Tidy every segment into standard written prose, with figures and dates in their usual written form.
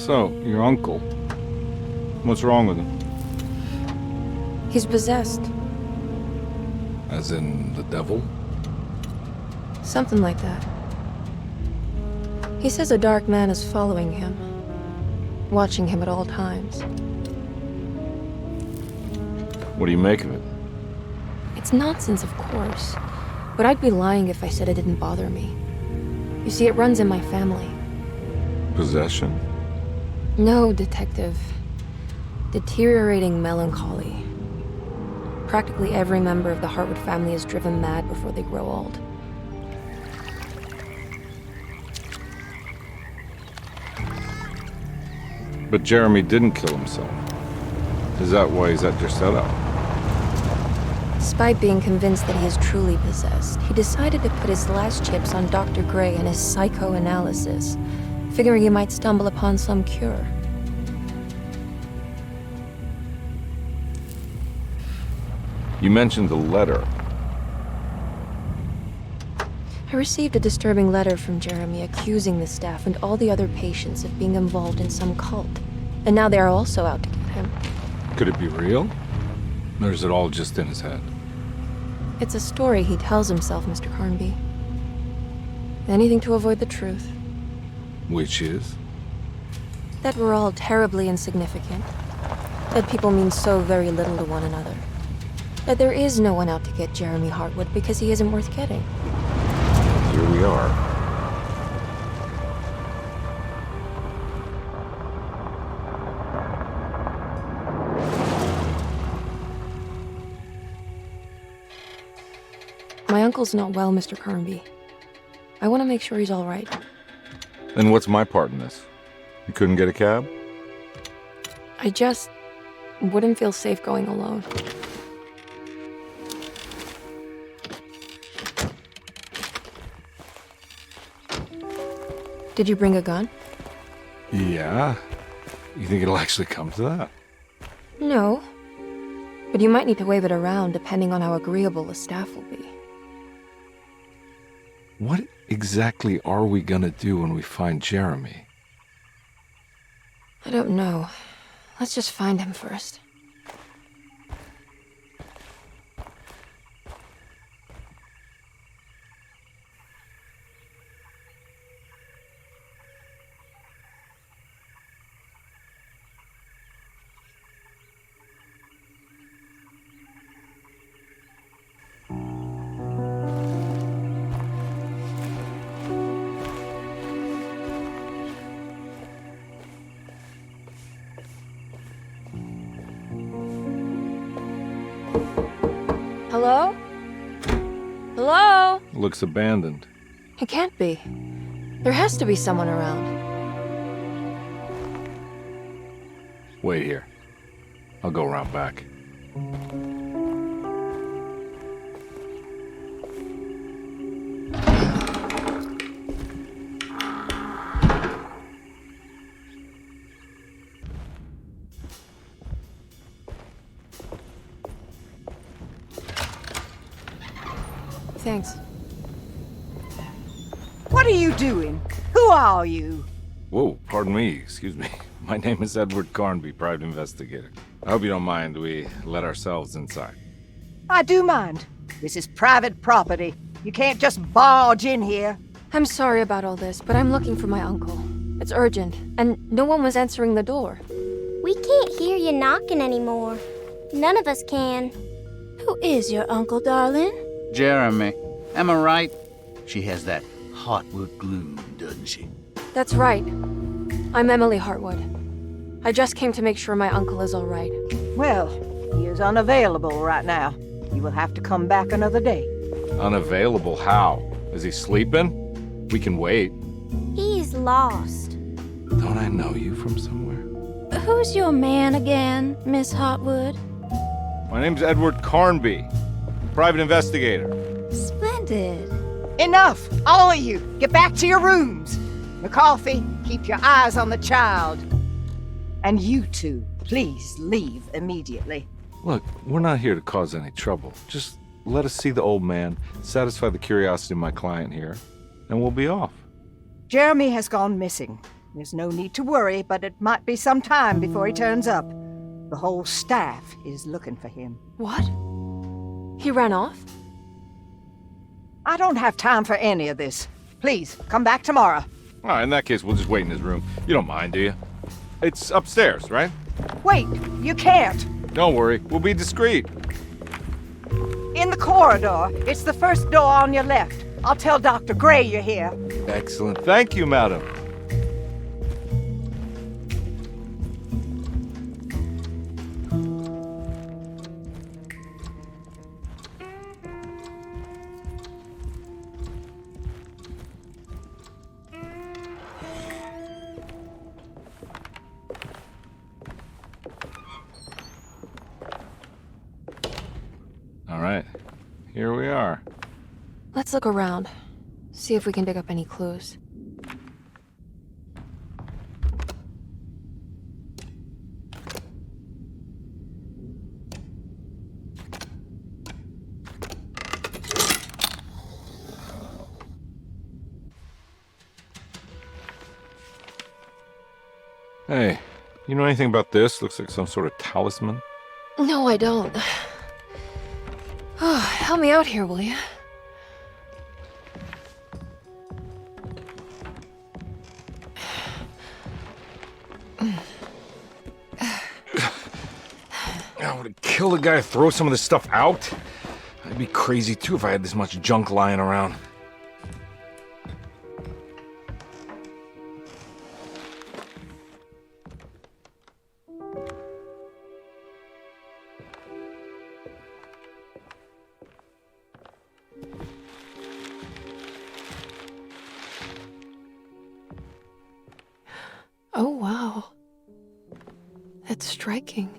So, your uncle. What's wrong with him? He's possessed. As in the devil? Something like that. He says a dark man is following him, watching him at all times. What do you make of it? It's nonsense, of course, but I'd be lying if I said it didn't bother me. You see, it runs in my family. Possession? No, Detective. Deteriorating melancholy. Practically every member of the Hartwood family is driven mad before they grow old. But Jeremy didn't kill himself. Is that why he's at Derceto? Despite being convinced that he is truly possessed, he decided to put his last chips on Dr. Gray and his psychoanalysis, figuring he might stumble upon some cure. You mentioned the letter. I received a disturbing letter from Jeremy accusing the staff and all the other patients of being involved in some cult. And now they are also out to get him. Could it be real? Or is it all just in his head? It's a story he tells himself, Mr. Carnby. Anything to avoid the truth. Which is? That we're all terribly insignificant. That people mean so very little to one another. That there is no one out to get Jeremy Hartwood because he isn't worth getting. Here we are. My uncle's not well, Mr. Carnby. I want to make sure he's all right. Then what's my part in this? You couldn't get a cab? I just wouldn't feel safe going alone. Did you bring a gun? Yeah. You think it'll actually come to that? No. But you might need to wave it around depending on how agreeable the staff will be. What exactly are we gonna do when we find Jeremy? I don't know. Let's just find him first. Hello? Hello? Looks abandoned. It can't be. There has to be someone around. Wait here. I'll go around back. Thanks. What are you doing? Who are you? Whoa, pardon me, excuse me. My name is Edward Carnby, private investigator. I hope you don't mind we let ourselves inside. I do mind. This is private property. You can't just barge in here. I'm sorry about all this, but I'm looking for my uncle. It's urgent, and no one was answering the door. We can't hear you knocking anymore. None of us can. Who is your uncle, darling? Jeremy. Am I right? She has that Hartwood gloom, doesn't she? That's right. I'm Emily Hartwood. I just came to make sure my uncle is all right. Well, he is unavailable right now. You will have to come back another day. Unavailable how? Is he sleeping? We can wait. He's lost. Don't I know you from somewhere? Who's your man again, Miss Hartwood? My name's Edward Carnby, private investigator. Splendid. Enough! All of you, get back to your rooms. McCarthy, keep your eyes on the child. And you two, please leave immediately. Look, we're not here to cause any trouble. Just let us see the old man, satisfy the curiosity of my client here, and we'll be off. Jeremy has gone missing. There's no need to worry, but it might be some time before he turns up. The whole staff is looking for him. What? He ran off? I don't have time for any of this. Please, come back tomorrow. All right, in that case, we'll just wait in his room. You don't mind, do you? It's upstairs, right? Wait, you can't. Don't worry, we'll be discreet. In the corridor. It's the first door on your left. I'll tell Dr. Gray you're here. Excellent. Thank you, madam. All right, here we are. Let's look around. See if we can dig up any clues. Hey, you know anything about this? Looks like some sort of talisman. No, I don't. Oh, help me out here, will you? I would kill the guy to throw some of this stuff out. I'd be crazy too if I had this much junk lying around. Oh, wow. That's striking.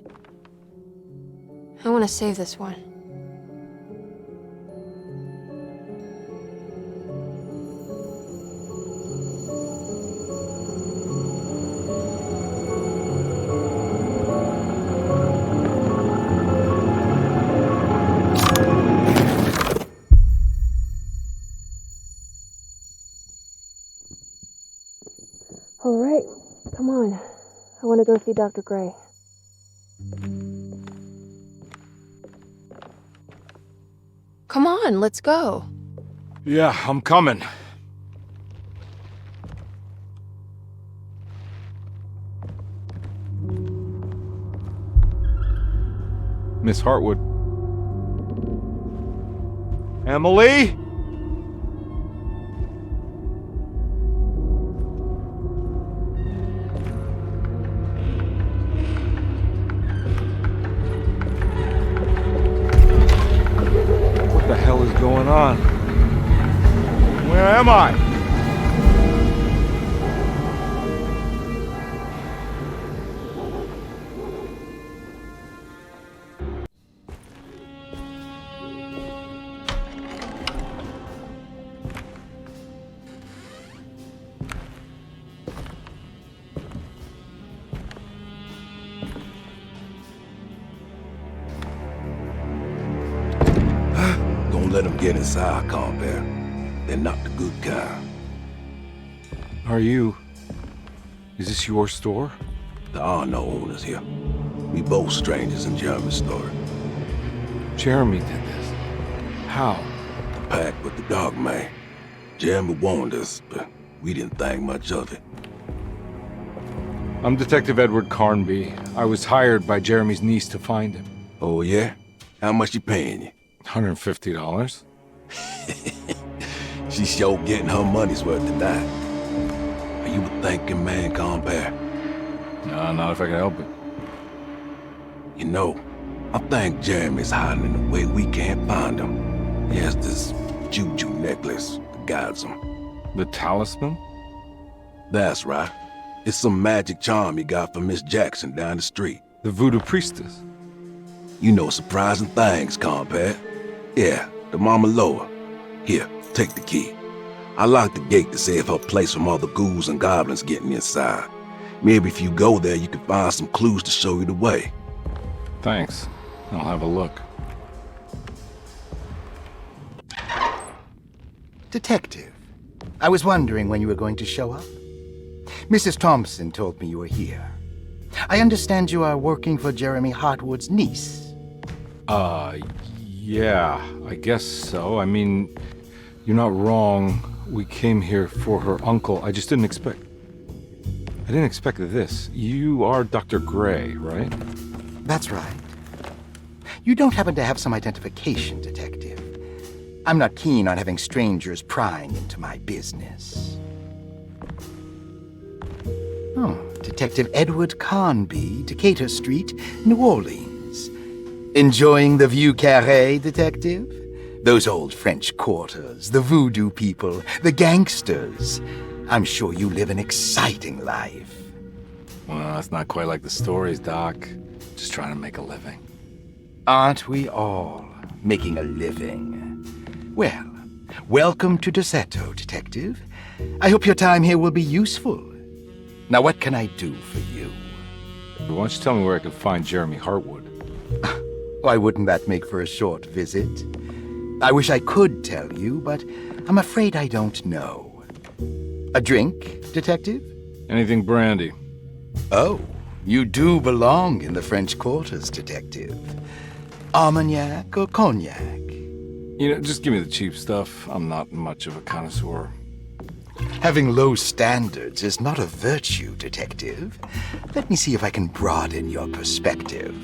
I want to save this one. All right, come on. I want to go see Dr. Gray. Come on, let's go. Yeah, I'm coming. Miss Hartwood. Emily? What the hell is going on? Where am I? Don't let them get inside, compare. They're not the good kind. Are you... Is this your store? There are no owners here. We both strangers in Jeremy's story. Jeremy did this. How? The pact with the Dark Man. Jeremy warned us, but we didn't think much of it. I'm Detective Edward Carnby. I was hired by Jeremy's niece to find him. Oh, yeah? How much she paying you? $150. She's sure getting her money's worth tonight. Are you a thinking man, compare? No, not if I can help it. You know, I think Jeremy's hiding in a way we can't find him. He has this juju necklace that guides him. The talisman? That's right. It's some magic charm he got from Miss Jackson down the street. The voodoo priestess? You know surprising things, compare. Yeah, the Mama Loa. Here, take the key. I locked the gate to save her place from all the ghouls and goblins getting inside. Maybe if you go there, you can find some clues to show you the way. Thanks. I'll have a look. Detective, I was wondering when you were going to show up. Mrs. Thompson told me you were here. I understand you are working for Jeremy Hartwood's niece. Yeah, I guess so. I mean, you're not wrong. We came here for her uncle. I just didn't expect... I didn't expect this. You are Dr. Gray, right? That's right. You don't happen to have some identification, Detective. I'm not keen on having strangers prying into my business. Oh, Detective Edward Carnby, Decatur Street, New Orleans. Enjoying the Vieux Carré, Detective? Those old French quarters, the voodoo people, the gangsters. I'm sure you live an exciting life. Well, it's not quite like the stories, Doc. Just trying to make a living. Aren't we all making a living? Well, welcome to Derceto, Detective. I hope your time here will be useful. Now, what can I do for you? Why don't you tell me where I can find Jeremy Hartwood? Why wouldn't that make for a short visit? I wish I could tell you, but I'm afraid I don't know. A drink, Detective? Anything brandy. Oh, you do belong in the French quarters, Detective. Armagnac or cognac? You know, just give me the cheap stuff. I'm not much of a connoisseur. Having low standards is not a virtue, Detective. Let me see if I can broaden your perspective.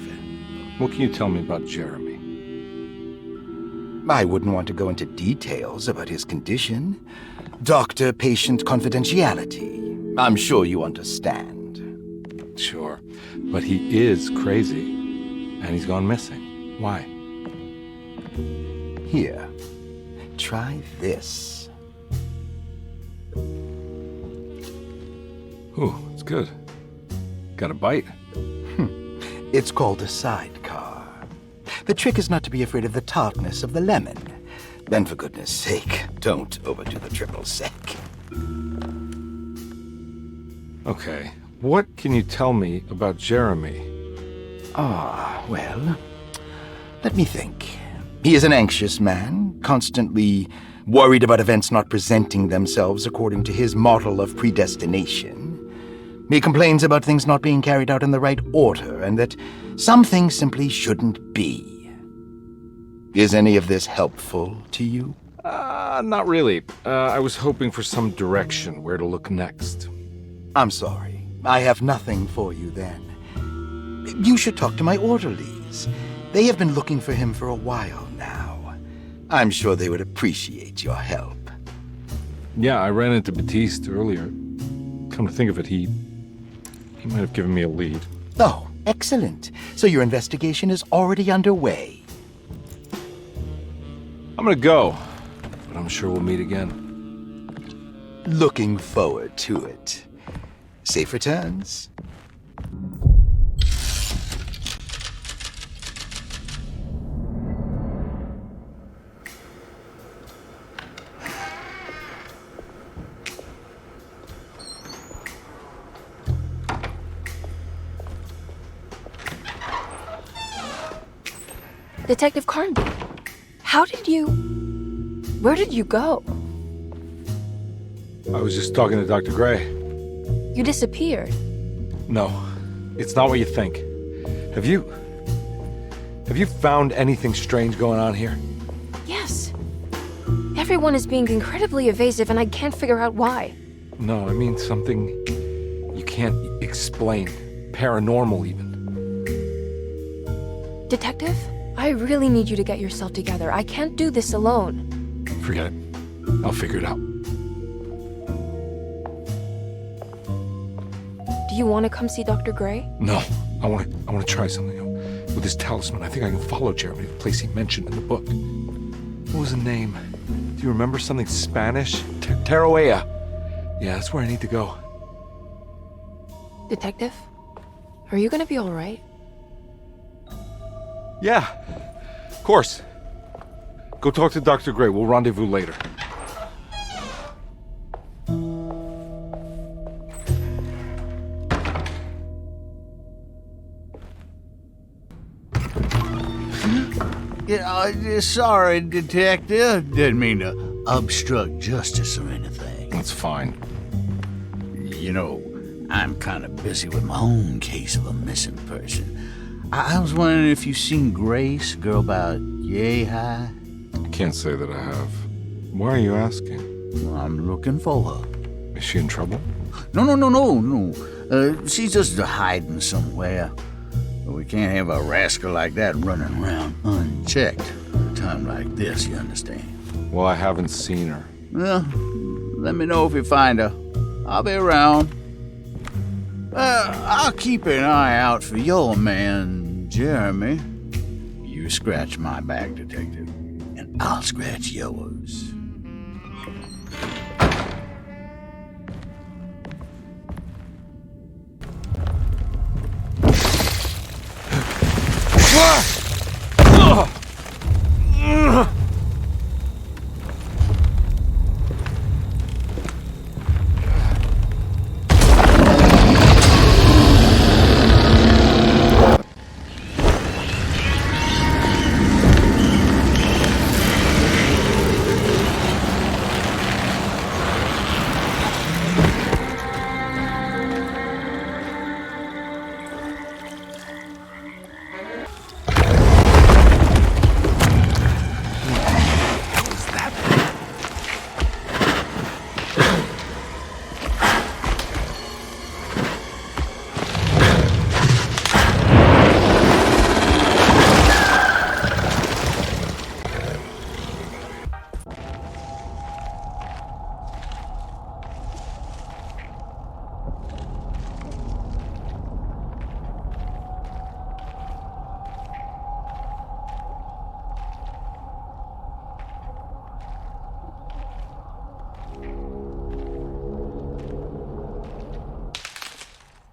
What can you tell me about Jeremy? I wouldn't want to go into details about his condition. Doctor-patient confidentiality. I'm sure you understand. Sure, but he is crazy, and he's gone missing. Why? Here, try this. Ooh, it's good. Got a bite? It's called a sidecar. The trick is not to be afraid of the tartness of the lemon. Then, for goodness sake, don't overdo the triple sec. Okay, what can you tell me about Jeremy? Well, let me think. He is an anxious man, constantly worried about events not presenting themselves according to his model of predestination. He complains about things not being carried out in the right order, and that some things simply shouldn't be. Is any of this helpful to you? Not really. I was hoping for some direction where to look next. I'm sorry. I have nothing for you then. You should talk to my orderlies. They have been looking for him for a while now. I'm sure they would appreciate your help. Yeah, I ran into Batiste earlier. Come to think of it, he might have given me a lead. Oh, excellent. So your investigation is already underway. I'm gonna go, but I'm sure we'll meet again. Looking forward to it. Safe returns. Detective Carnby, where did you go? I was just talking to Dr. Gray. You disappeared. No, it's not what you think. Have you found anything strange going on here? Yes. Everyone is being incredibly evasive and I can't figure out why. No, I mean something you can't explain. Paranormal, even. Detective, I really need you to get yourself together. I can't do this alone. Forget it. I'll figure it out. Do you want to come see Dr. Gray? No, I want to try something. With this talisman, I think I can follow Jeremy to the place he mentioned in the book. What was the name? Do you remember something Spanish? Tarawea. Yeah, that's where I need to go. Detective, are you gonna be all right? Yeah, of course. Go talk to Dr. Gray. We'll rendezvous later. Sorry, Detective. Didn't mean to obstruct justice or anything. That's fine. You know, I'm kind of busy with my own case of a missing person. I was wondering if you've seen Grace, a girl about yay high? I can't say that I have. Why are you asking? Well, I'm looking for her. Is she in trouble? No. She's just hiding somewhere. We can't have a rascal like that running around unchecked. A time like this, you understand? Well, I haven't seen her. Well, let me know if you find her. I'll be around. I'll keep an eye out for your man, Jeremy. You scratch my back, detective, and I'll scratch yours.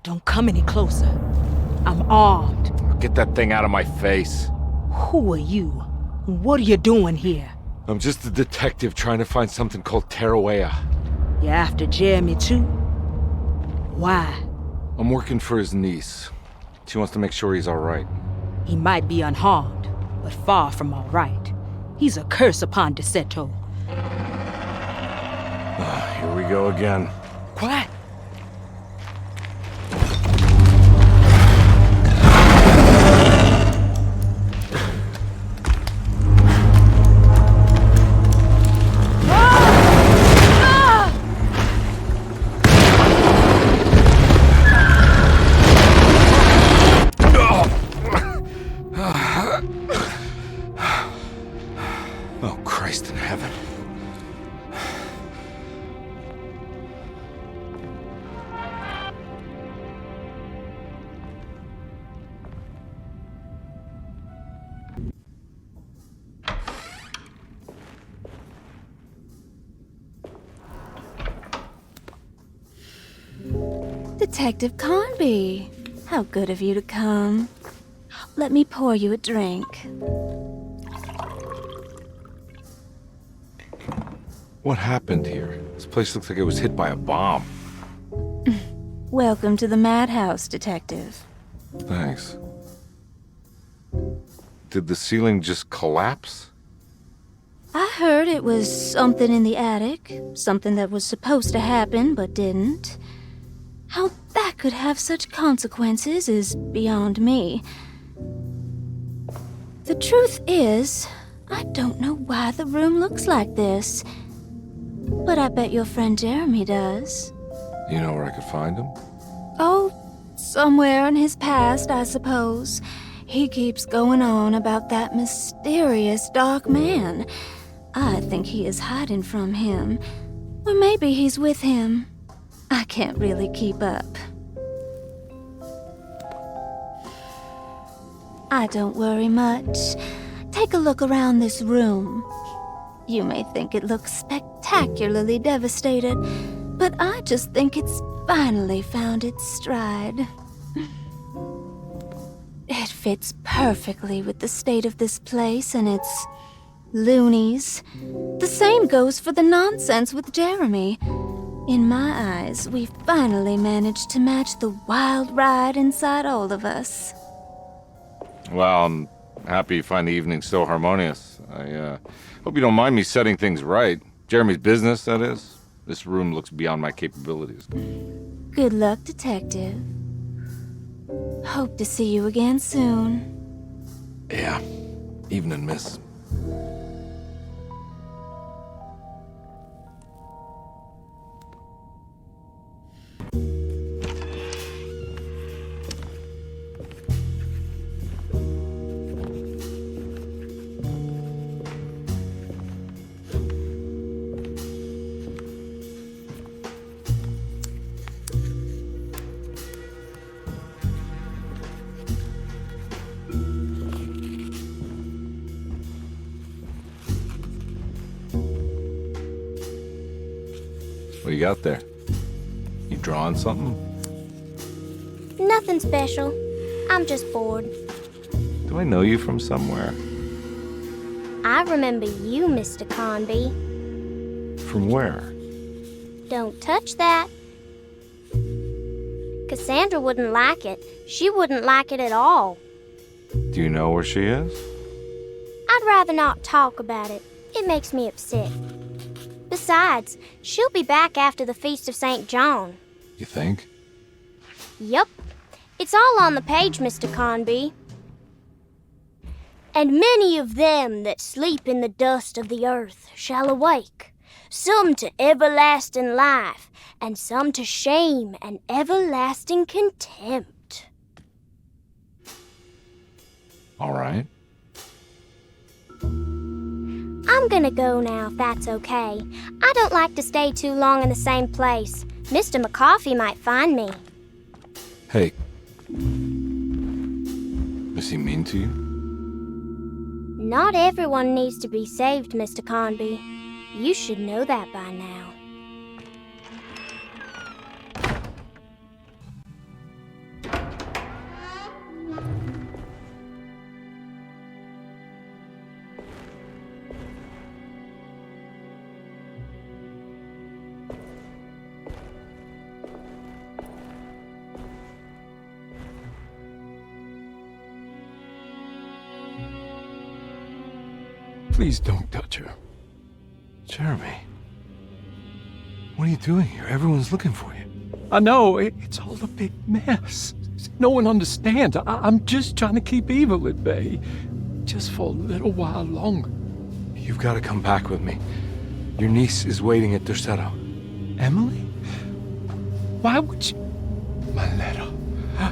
Don't come any closer. I'm armed. Get that thing out of my face. Who are you? What are you doing here? I'm just a detective trying to find something called Tarawea. You after Jeremy too? Why? I'm working for his niece. She wants to make sure he's all right. He might be unharmed, but far from all right. He's a curse upon Derceto. Here we go again. Quiet. Oh, Christ in heaven. Detective Carnby, how good of you to come. Let me pour you a drink. What happened here? This place looks like it was hit by a bomb. Welcome to the madhouse, Detective. Thanks. Did the ceiling just collapse? I heard it was something in the attic, something that was supposed to happen but didn't. How that could have such consequences is beyond me. The truth is, I don't know why the room looks like this. But I bet your friend Jeremy does. You know where I could find him? Oh, somewhere in his past, I suppose. He keeps going on about that mysterious dark man. I think he is hiding from him. Or maybe he's with him. I can't really keep up. I don't worry much. Take a look around this room. You may think it looks spectacularly devastated, but I just think it's finally found its stride. It fits perfectly with the state of this place and its loonies. The same goes for the nonsense with Jeremy. In my eyes, we finally managed to match the wild ride inside all of us. Well, I'm happy you find the evening so harmonious. I hope you don't mind me setting things right. Jeremy's business, that is. This room looks beyond my capabilities. Good luck, Detective. Hope to see you again soon. Yeah. Evening, miss. What you got there? You drawing something? Nothing special. I'm just bored. Do I know you from somewhere? I remember you, Mr. Carnby. From where? Don't touch that. Cassandra wouldn't like it. She wouldn't like it at all. Do you know where she is? I'd rather not talk about it. It makes me upset. Besides, she'll be back after the Feast of St. John. You think? Yup. It's all on the page, Mr. Carnby. And many of them that sleep in the dust of the earth shall awake, some to everlasting life, and some to shame and everlasting contempt. All right. I'm gonna go now, if that's okay. I don't like to stay too long in the same place. Mr. McCoffey might find me. Hey. Is he mean to you? Not everyone needs to be saved, Mr. Carnby. You should know that by now. Please don't touch her. Jeremy. What are you doing here? Everyone's looking for you. I know, it's all a big mess. No one understands. I'm just trying to keep evil at bay. Just for a little while longer. You've got to come back with me. Your niece is waiting at Derceto. Emily? Why would you... My letter. I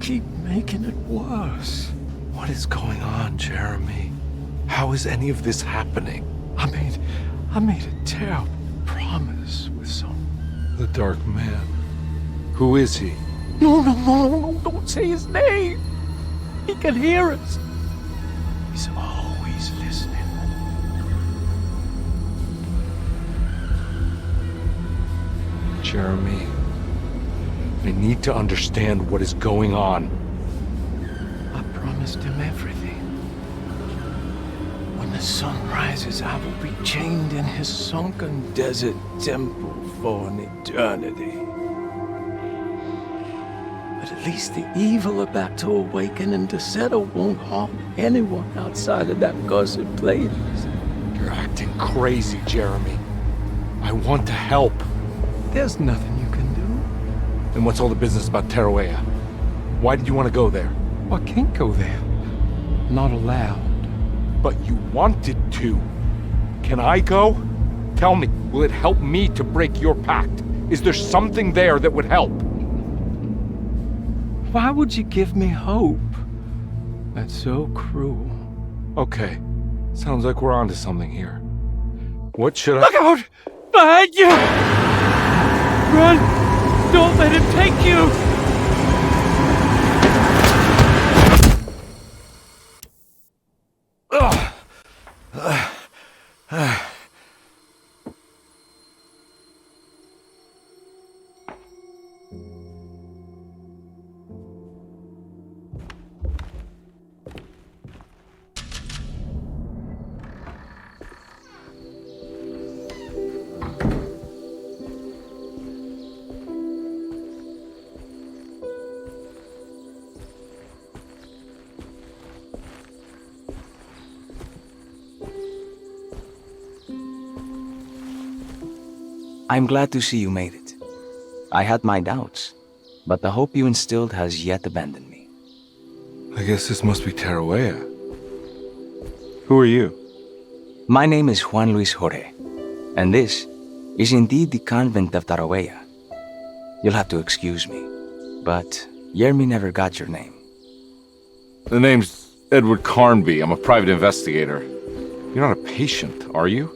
keep making it worse. What is going on, Jeremy? How is any of this happening? I made a terrible promise with The Dark Man. Who is he? No, don't say his name. He can hear us. He's always listening. Jeremy, I need to understand what is going on. I promised him everything. When the sun rises, I will be chained in his sunken desert temple for an eternity. But at least the evil about to awaken in Derceto won't harm anyone outside of that cursed place. You're acting crazy, Jeremy. I want to help. There's nothing you can do. Then what's all the business about Tarawea? Why did you want to go there? I can't go there. Not allowed. But you wanted to. Can I go? Tell me, will it help me to break your pact? Is there something there that would help? Why would you give me hope? That's so cruel. Okay, sounds like we're onto something here. What should I— Look out! Behind you! Run! Don't let him take you! I'm glad to see you made it. I had my doubts, but the hope you instilled has yet abandoned me. I guess this must be Tarawea. Who are you? My name is Juan Luis Jorge, and this is indeed the convent of Tarawea. You'll have to excuse me, but Yermi never got your name. The name's Edward Carnby. I'm a private investigator. You're not a patient, are you?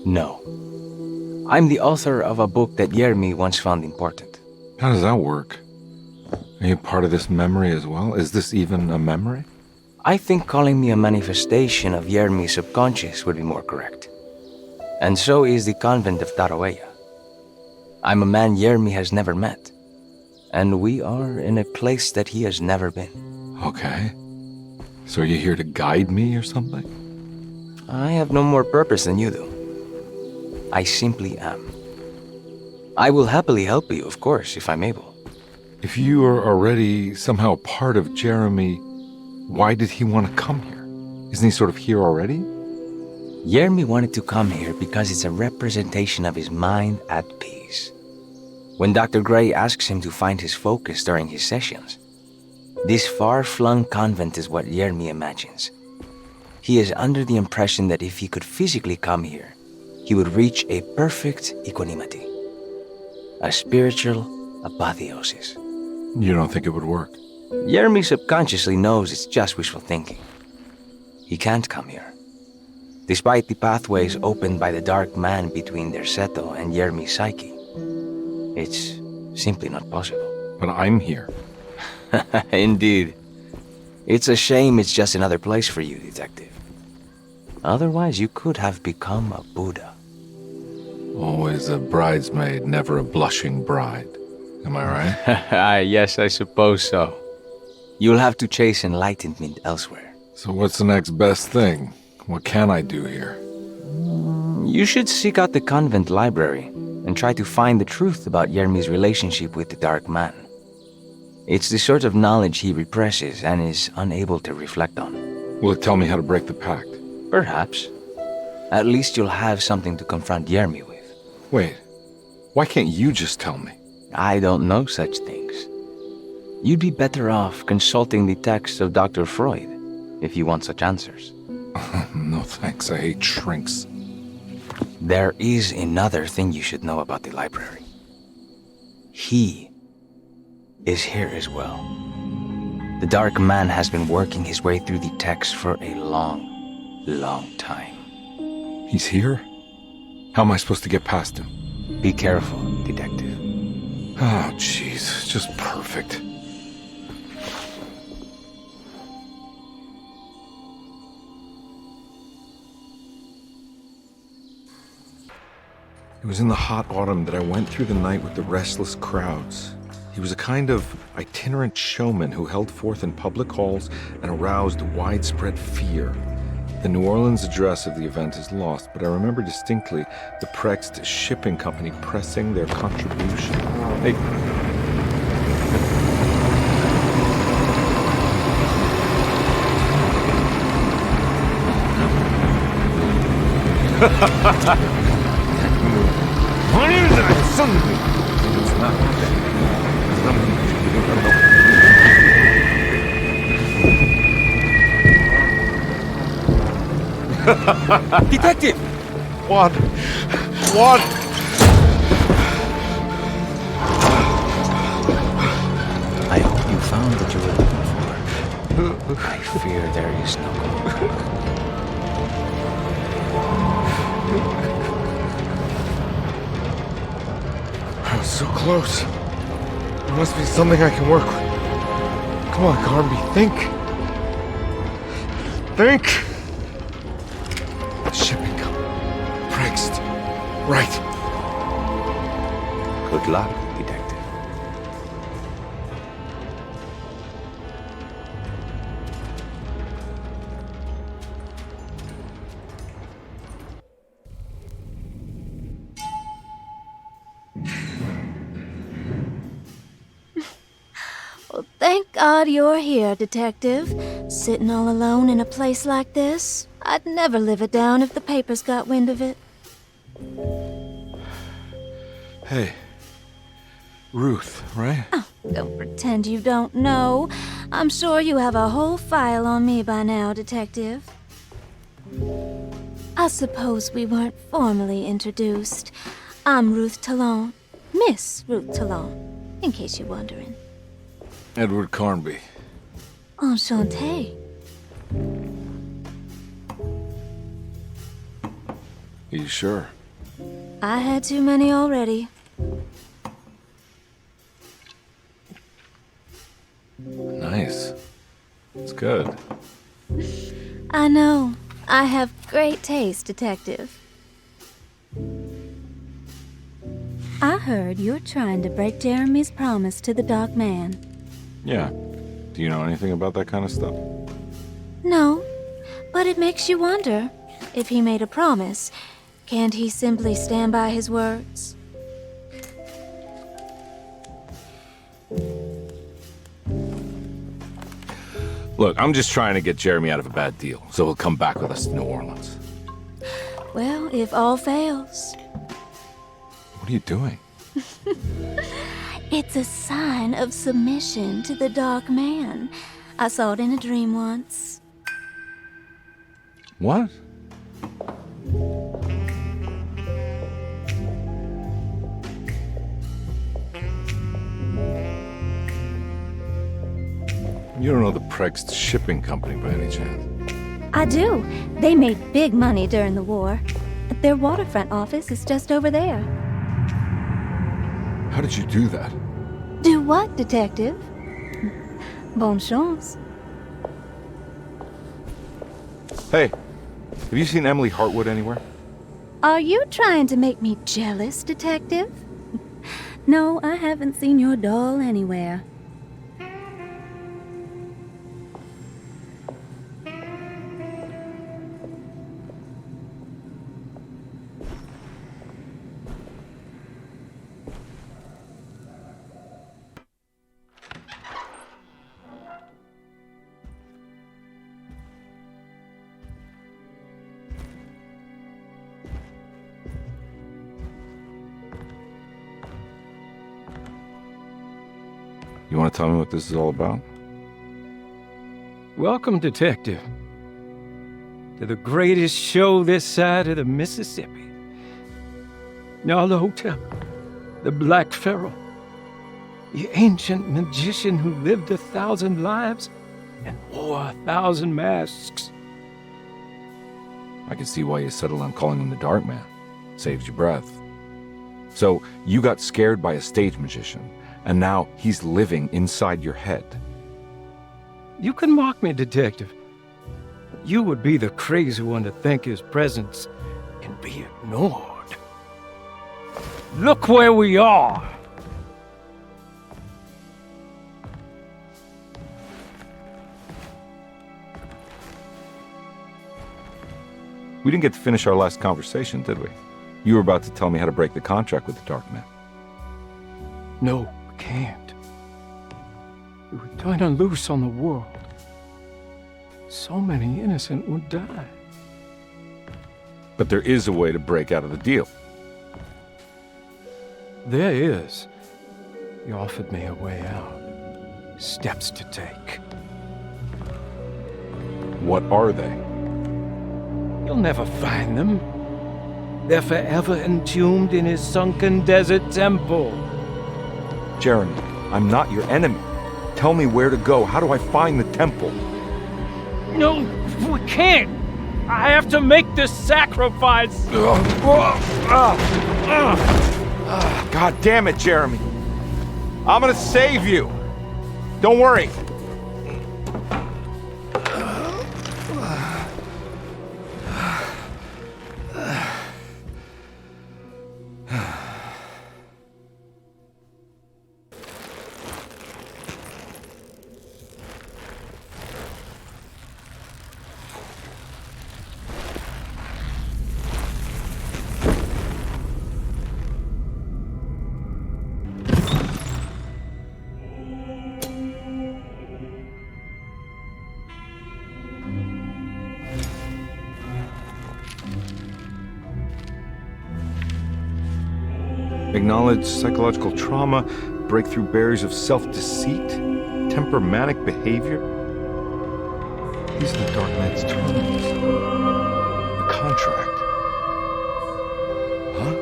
No. I'm the author of a book that Yermi once found important. How does that work? Are you part of this memory as well? Is this even a memory? I think calling me a manifestation of Yermi's subconscious would be more correct. And so is the convent of Tarawea. I'm a man Yermi has never met, and we are in a place that he has never been. Okay. So are you here to guide me or something? I have no more purpose than you do. I simply am. I will happily help you, of course, if I'm able. If you are already somehow part of Jeremy, why did he want to come here? Isn't he sort of here already? Yermi wanted to come here because it's a representation of his mind at peace. When Dr. Gray asks him to find his focus during his sessions, this far-flung convent is what Yermi imagines. He is under the impression that if he could physically come here, he would reach a perfect equanimity, a spiritual apotheosis. You don't think it would work? Yermi subconsciously knows it's just wishful thinking. He can't come here. Despite the pathways opened by the dark man between Derceto and Yermi's psyche, it's simply not possible. But I'm here. Indeed. It's a shame it's just another place for you, Detective. Otherwise, you could have become a Buddha. Always a bridesmaid, never a blushing bride. Am I right? Yes, I suppose so. You'll have to chase enlightenment elsewhere. So what's the next best thing? What can I do here? You should seek out the convent library and try to find the truth about Yermi's relationship with the Dark Man. It's the sort of knowledge he represses and is unable to reflect on. Will it tell me how to break the pact? Perhaps. At least you'll have something to confront Yermi with. Wait, why can't you just tell me? I don't know such things. You'd be better off consulting the text of Dr. Freud if you want such answers. No thanks, I hate shrinks. There is another thing you should know about the library. He is here as well. The Dark Man has been working his way through the text for a long time. He's here? How am I supposed to get past him? Be careful, Detective. Oh, jeez, just perfect. It was in the hot autumn that I went through the night with the restless crowds. He was a kind of itinerant showman who held forth in public halls and aroused widespread fear. The New Orleans address of the event is lost, but I remember distinctly the Prext Shipping Company pressing their contribution. Hey. What is it? Something. It's not. Detective! What? I hope you found what you were looking for. I fear there is no going back. I was so close. There must be something I can work with. Come on, Carnby, think. Think. The shipping company. Prext. Right. Good luck, Detective. Well, thank God you're here, Detective. Sitting all alone in a place like this. I'd never live it down if the papers got wind of it. Hey. Ruth, right? Oh, don't pretend you don't know. I'm sure you have a whole file on me by now, Detective. I suppose we weren't formally introduced. I'm Ruth Talon. Miss Ruth Talon, in case you're wondering. Edward Carnby. Enchanté. You sure? I had too many already. Nice. It's good. I know. I have great taste, Detective. I heard you're trying to break Jeremy's promise to the Dark Man. Yeah. Do you know anything about that kind of stuff? No, but it makes you wonder. If he made a promise, can't he simply stand by his words? Look, I'm just trying to get Jeremy out of a bad deal, so he'll come back with us to New Orleans. Well, if all fails. What are you doing? It's a sign of submission to the Dark Man. I saw it in a dream once. What? You don't know the Pregg's shipping company by any chance? I do. They made big money during the war. Their waterfront office is just over there. How did you do that? Do what, Detective? Bonne chance. Hey, have you seen Emily Hartwood anywhere? Are you trying to make me jealous, Detective? No, I haven't seen your doll anywhere. You want to tell me what this is all about? Welcome, Detective, to the greatest show this side of the Mississippi. Nyarlathotep, the Black Pharaoh, the ancient magician who lived 1,000 lives and wore 1,000 masks. I can see why you settled on calling him the Dark Man. Saves your breath. So, you got scared by a stage magician, and now he's living inside your head. You can mock me, Detective. You would be the crazy one to think his presence can be ignored. Look where we are! We didn't get to finish our last conversation, did we? You were about to tell me how to break the contract with the Dark Man. No, we can't. We were turning loose on the world. So many innocent would die. But there is a way to break out of the deal. There is. You offered me a way out. Steps to take. What are they? You'll never find them. They're forever entombed in his sunken desert temple. Jeremy, I'm not your enemy. Tell me where to go. How do I find the temple? No, we can't. I have to make this sacrifice. God damn it, Jeremy. I'm gonna save you. Don't worry. Acknowledge psychological trauma, break through barriers of self-deceit, temper manic behavior. These are the Dark Man's terms. The contract. Huh?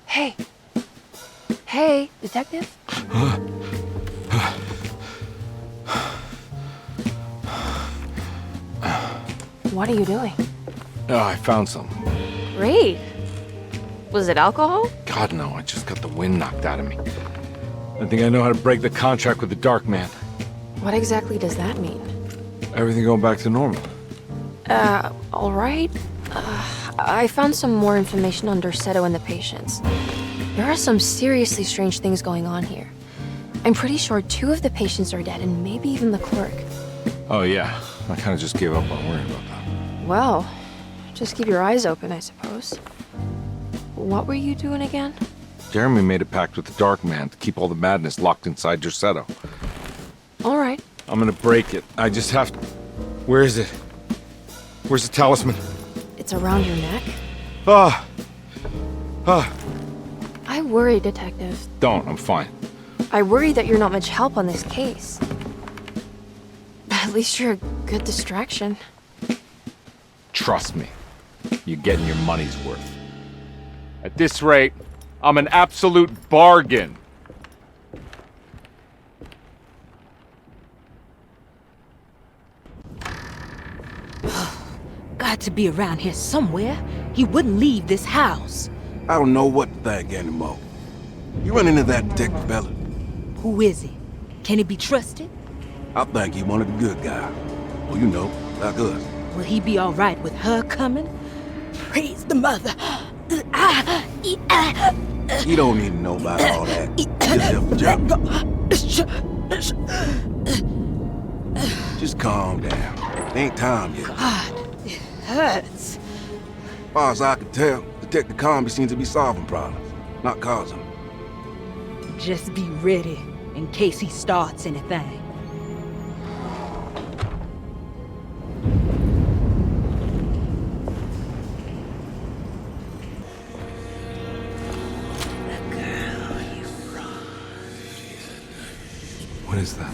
Hey. Hey, detective? What are you doing? Oh, I found something. Great. Was it alcohol? God, no, I just got the wind knocked out of me. I think I know how to break the contract with the Dark Man. What exactly does that mean? Everything going back to normal. All right. I found some more information on Derceto and the patients. There are some seriously strange things going on here. I'm pretty sure 2 of the patients are dead, and maybe even the clerk. Oh, yeah. I kind of just gave up on worrying about that. Well, just keep your eyes open, I suppose. What were you doing again? Jeremy made a pact with the Dark Man to keep all the madness locked inside Derceto. All right. I'm gonna break it. I just have to... Where is it? Where's the talisman? It's around your neck? I worry, Detective. Don't, I'm fine. I worry that you're not much help on this case. At least you're a good distraction. Trust me. You're getting your money's worth. At this rate, I'm an absolute bargain. Got to be around here somewhere. He wouldn't leave this house. I don't know what to think anymore. You run into that detective fella? Who is he? Can he be trusted? I think he one of the good guys. Well, you know, like us. Will he be all right with her coming? Praise the mother. You don't need to know about all that. Just help Jeremy. Just calm down. Ain't time yet. God, it hurts. As far as I can tell, Detective Carnby seems to be solving problems, not causing them. Just be ready in case he starts anything. What is that?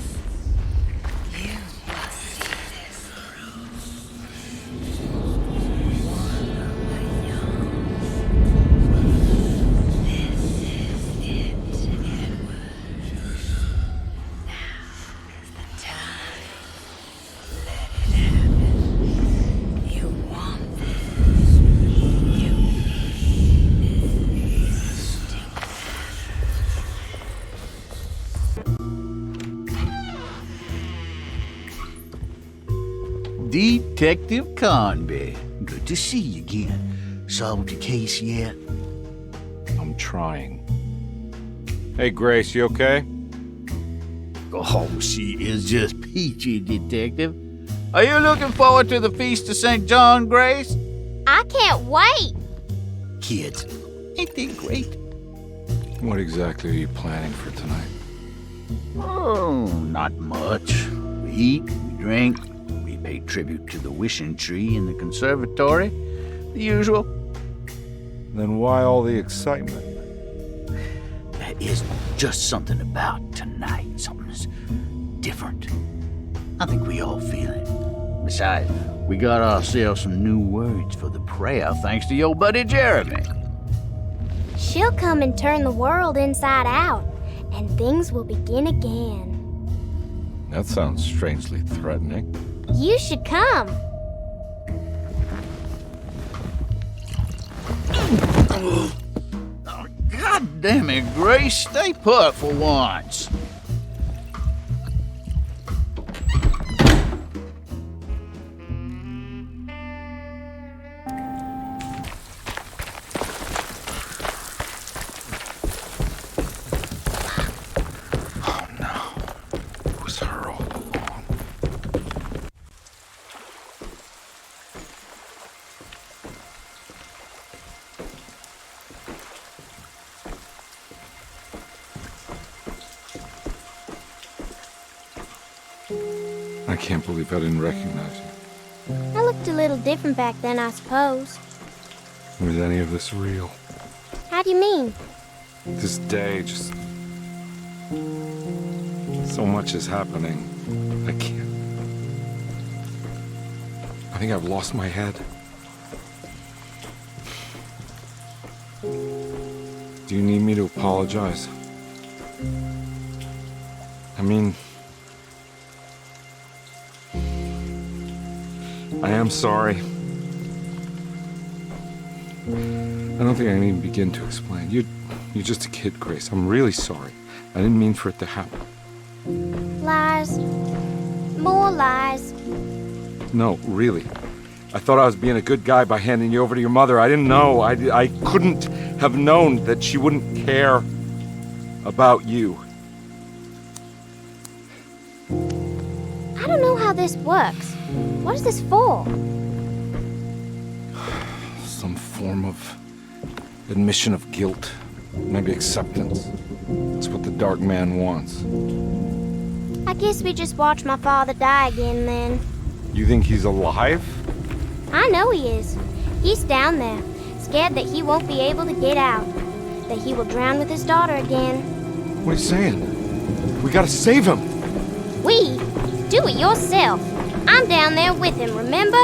Detective Carnby. Good to see you again. Solved your case yet? I'm trying. Hey, Grace, you okay? Oh, she is just peachy, Detective. Are you looking forward to the Feast of St. John, Grace? I can't wait. Kids, ain't they great? What exactly are you planning for tonight? Oh, not much. We eat, we drink, we pay tribute to the wishing tree in the conservatory. The usual. Then why all the excitement? There is just something about tonight. Something's different. I think we all feel it. Besides, we got ourselves some new words for the prayer thanks to your buddy Jeremy. She'll come and turn the world inside out, and things will begin again. That sounds strangely threatening. You should come. God damn it, Grace. Stay put for once. I can't believe I didn't recognize you. I looked a little different back then, I suppose. Was any of this real? How do you mean? This day, just... so much is happening. I can't... I think I've lost my head. Do you need me to apologize? I mean... I am sorry. I don't think I can even begin to explain. You're just a kid, Grace. I'm really sorry. I didn't mean for it to happen. Lies. More lies. No, really. I thought I was being a good guy by handing you over to your mother. I didn't know. I couldn't have known that she wouldn't care about you. I don't know how this works. What is this for? Some form of admission of guilt. Maybe acceptance. It's what the Dark Man wants. I guess we just watch my father die again then. You think he's alive? I know he is. He's down there, scared that he won't be able to get out. That he will drown with his daughter again. What are you saying? We gotta save him! We? Do it yourself. I'm down there with him, remember?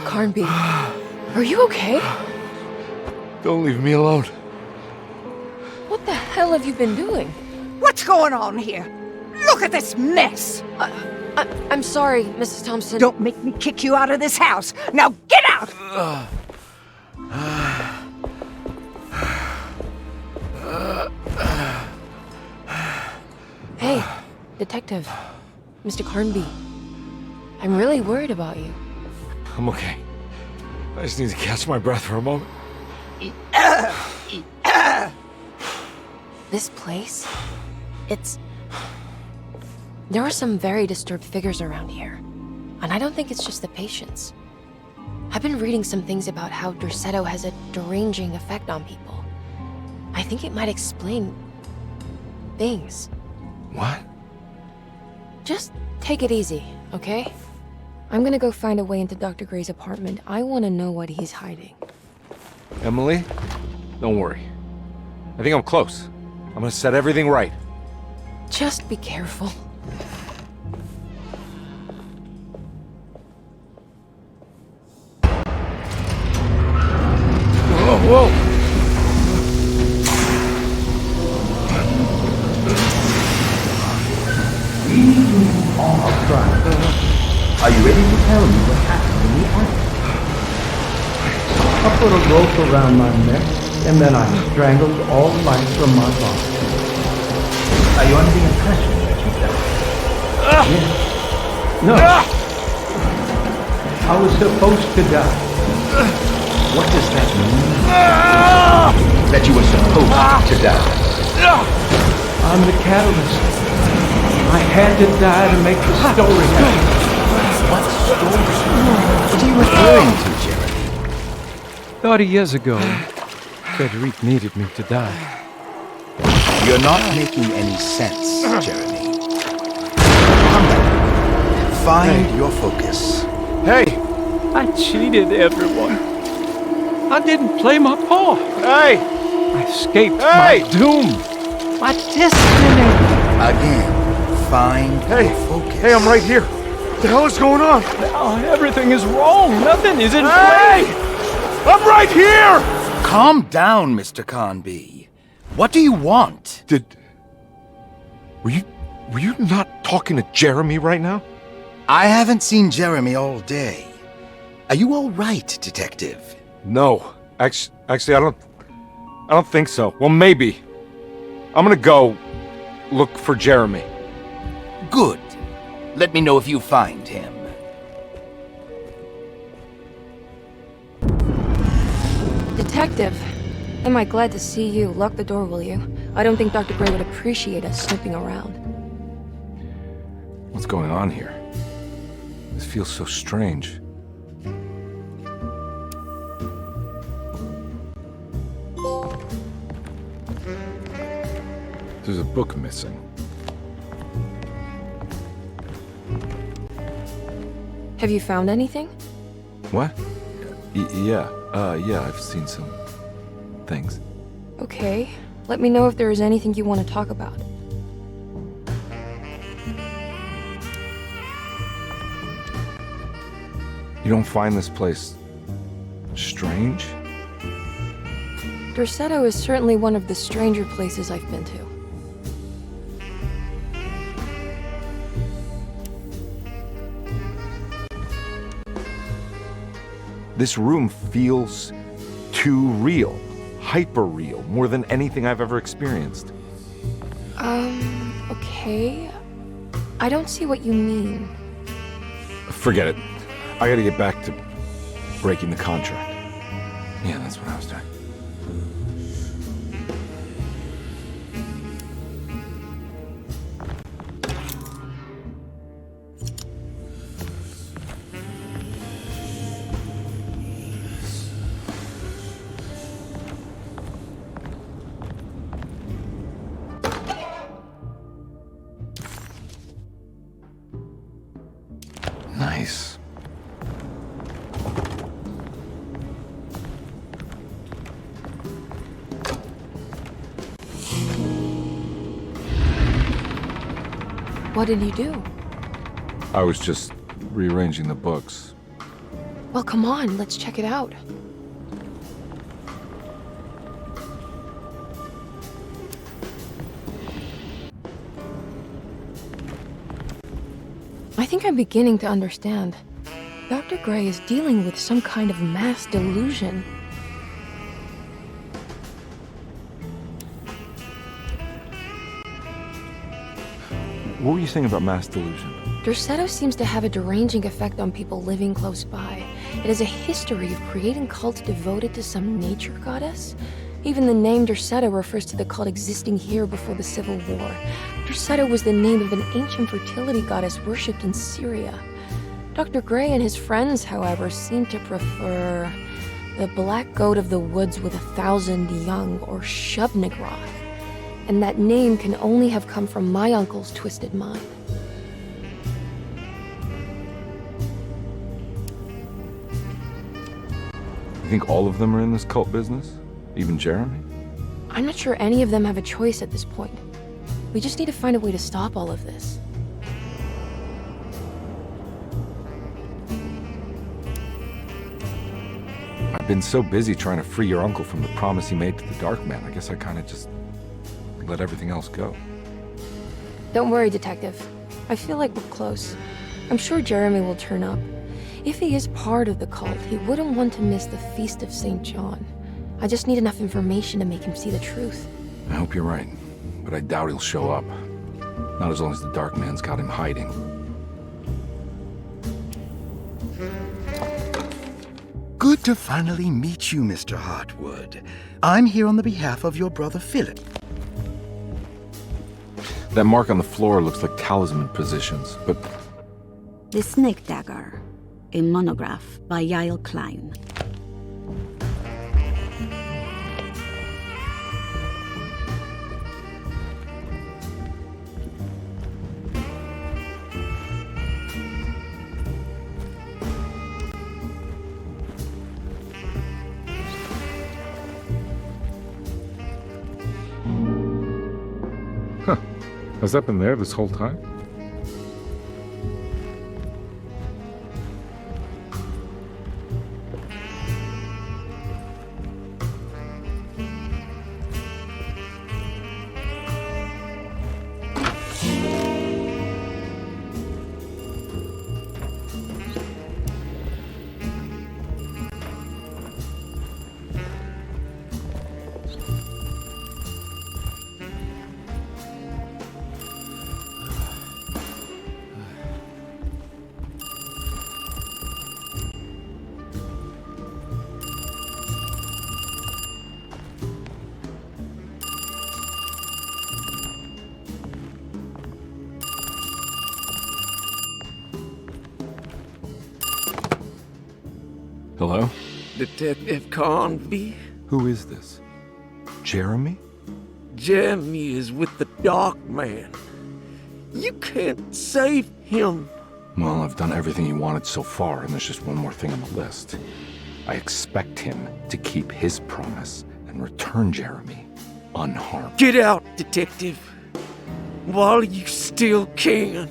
Carnby, are you okay? Don't leave me alone. What the hell have you been doing? What's going on here? Look at this mess! I'm sorry, Mrs. Thompson. Don't make me kick you out of this house. Now get out! Hey, Detective. Mr. Carnby. I'm really worried about you. I'm okay. I just need to catch my breath for a moment. This place? There are some very disturbed figures around here. And I don't think it's just the patients. I've been reading some things about how Derceto has a deranging effect on people. I think it might explain... things. What? Just take it easy, okay? I'm gonna go find a way into Dr. Gray's apartment. I want to know what he's hiding. Emily, don't worry. I think I'm close. I'm gonna set everything right. Just be careful. Whoa! Are you ready to tell me what happened in the attic? I put a rope around my neck, and then I strangled all life from my body. Are you under the impression that you died? Yes. No. I was supposed to die. What does that mean? That you were supposed to die. I'm the catalyst. I had to die to make the story happen. What story? What are you referring to, Jeremy? 30 years ago, Frederic needed me to die. You're not making any sense, Jeremy. Come back. Find your focus. Hey! I cheated everyone. I didn't play my part. Hey! I escaped Hey! my doom, my destiny. Again, find Hey! your focus. Hey, I'm right here. What the hell is going on? Now everything is wrong. Nothing is in Hey! place. I'm right here! Calm down, Mr. Carnby. What do you want? Were you not talking to Jeremy right now? I haven't seen Jeremy all day. Are you all right, Detective? No. Actually, I don't think so. Well, maybe. I'm gonna go look for Jeremy. Good. Let me know if you find him. Detective, am I glad to see you. Lock the door, will you? I don't think Dr. Gray would appreciate us snooping around. What's going on here? This feels so strange. There's a book missing. Have you found anything? What? Yeah, I've seen some things. Okay. Let me know if there is anything you want to talk about. You don't find this place strange? Derceto is certainly one of the stranger places I've been to. This room feels too real. Hyper real. More than anything I've ever experienced. Okay. I don't see what you mean. Forget it. I gotta get back to breaking the contract. Yeah, that's what I was doing. Nice. What did you do? I was just rearranging the books. Well, come on, let's check it out. I think I'm beginning to understand. Dr. Gray is dealing with some kind of mass delusion. What were you saying about mass delusion? Derceto seems to have a deranging effect on people living close by. It has a history of creating cults devoted to some nature goddess. Even the name Derceto refers to the cult existing here before the Civil War. Derceto was the name of an ancient fertility goddess worshipped in Syria. Dr. Gray and his friends, however, seem to prefer the black goat of the woods with 1,000 young, or Shub-Nigroth. And that name can only have come from my uncle's twisted mind. You think all of them are in this cult business? Even Jeremy? I'm not sure any of them have a choice at this point. We just need to find a way to stop all of this. I've been so busy trying to free your uncle from the promise he made to the Dark Man. I guess I kind of just let everything else go. Don't worry, Detective. I feel like we're close. I'm sure Jeremy will turn up. If he is part of the cult, he wouldn't want to miss the Feast of St. John. I just need enough information to make him see the truth. I hope you're right, but I doubt he'll show up. Not as long as the Dark Man's got him hiding. Good to finally meet you, Mr. Hartwood. I'm here on the behalf of your brother Philip. That mark on the floor looks like talisman positions, but The Snake Dagger, a monograph by Yael Klein. Has that been there this whole time? Hello? Detective Carnby? Who is this? Jeremy? Jeremy is with the Dark Man. You can't save him. Well, I've done everything he wanted so far, and there's just one more thing on the list. I expect him to keep his promise and return Jeremy unharmed. Get out, Detective, while you still can.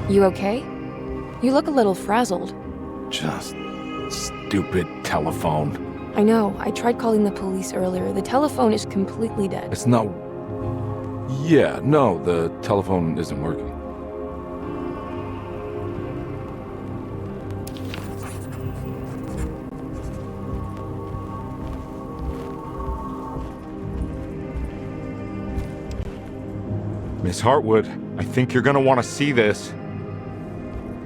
You okay? You look a little frazzled. Just stupid telephone. I know. I tried calling the police earlier. The telephone is completely dead. It's not... Yeah, no, the telephone isn't working. Miss Hartwood, I think you're gonna want to see this.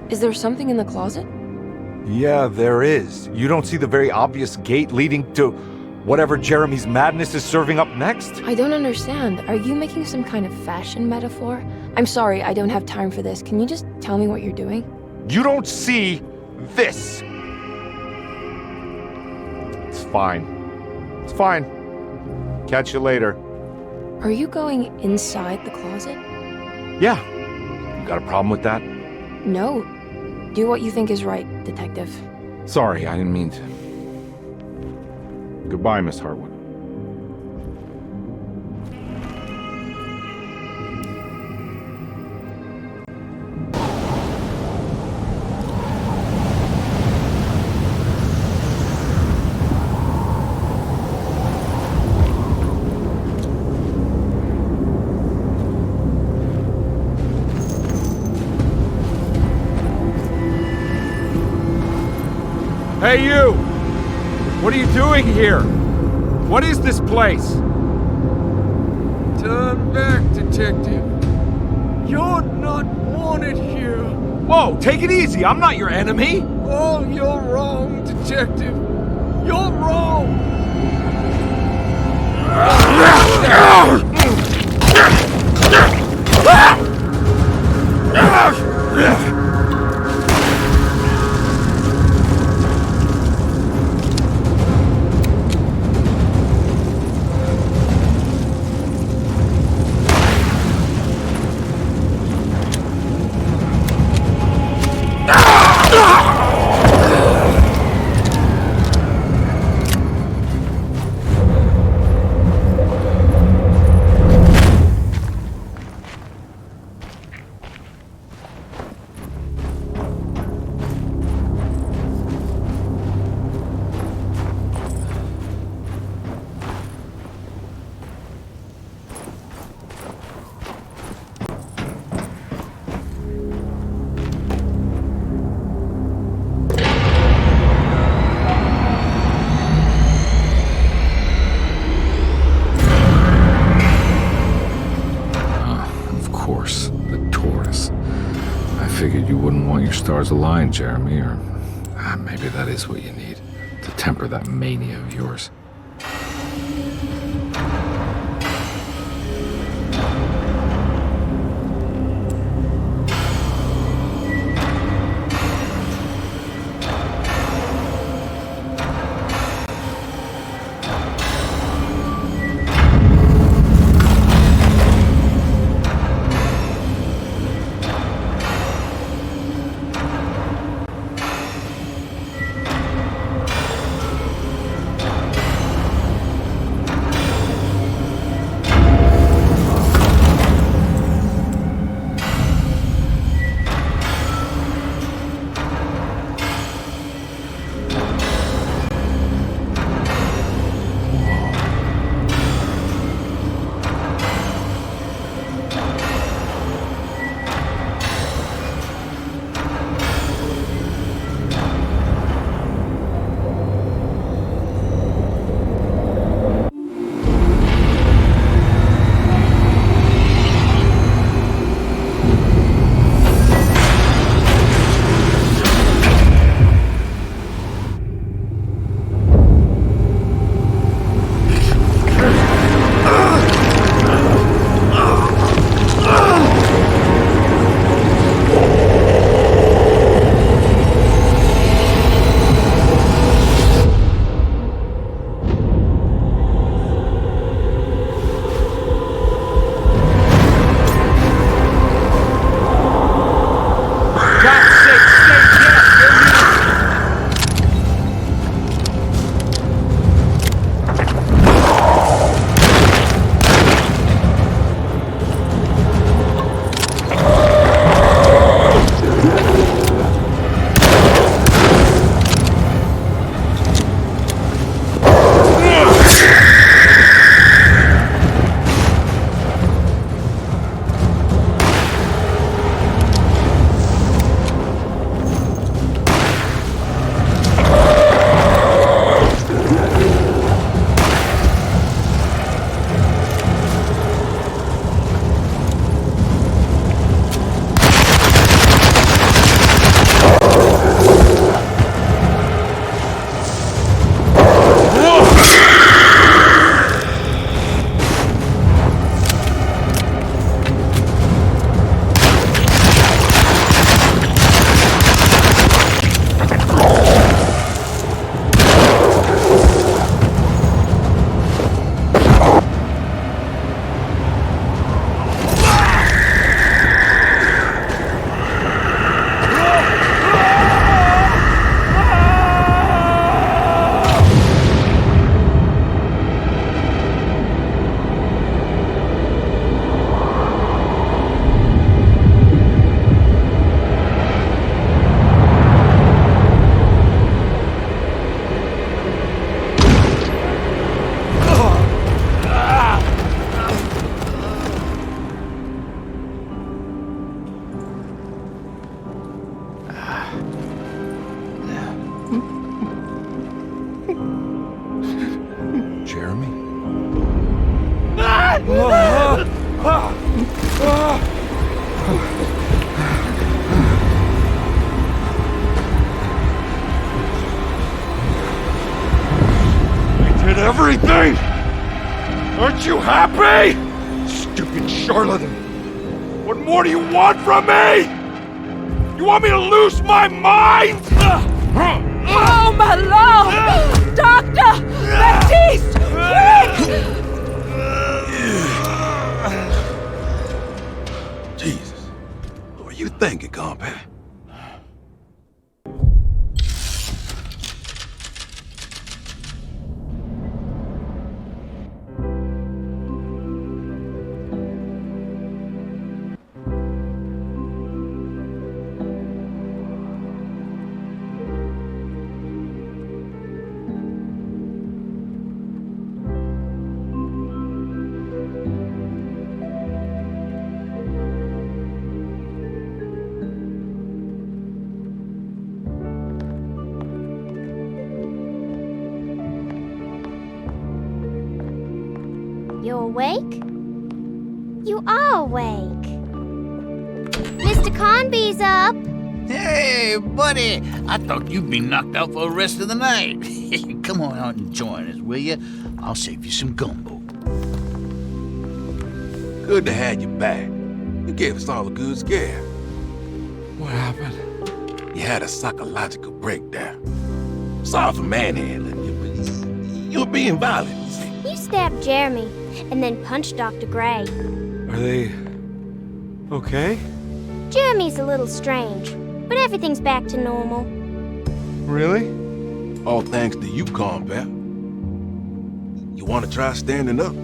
Is there something in the closet? Yeah, there is. You don't see the very obvious gate leading to whatever Jeremy's madness is serving up next? I don't understand. Are you making some kind of fashion metaphor? I'm sorry, I don't have time for this. Can you just tell me what you're doing? You don't see this. It's fine. It's fine. Catch you later. Are you going inside the closet? Yeah. You got a problem with that? No. Do what you think is right, Detective. Sorry, I didn't mean to. Goodbye, Miss Hartwood. Hey, you! What are you doing here? What is this place? Turn back, Detective. You're not wanted here. Whoa, take it easy. I'm not your enemy. Oh, you're wrong, Detective. You're wrong. stars align, Jeremy, or maybe that is what you need to temper that mania of yours. Everything! Aren't you happy? Stupid charlatan! What more do you want from me? You want me to lose my mind? Oh, my lord! Doctor! Baptiste! Quick! Jesus. What were you thinking, compadre? You awake? You are awake. Mr. Carnby's up. Hey, buddy! I thought you'd be knocked out for the rest of the night. Come on out and join us, will you? I'll save you some gumbo. Good to have you back. You gave us all a good scare. What happened? You had a psychological breakdown. Sorry for manhandling you, but you were being violent. You stabbed Jeremy and then punched Dr. Gray. Are they okay? Jeremy's a little strange, but everything's back to normal. Really? All thanks to you, combat. You want to try standing up?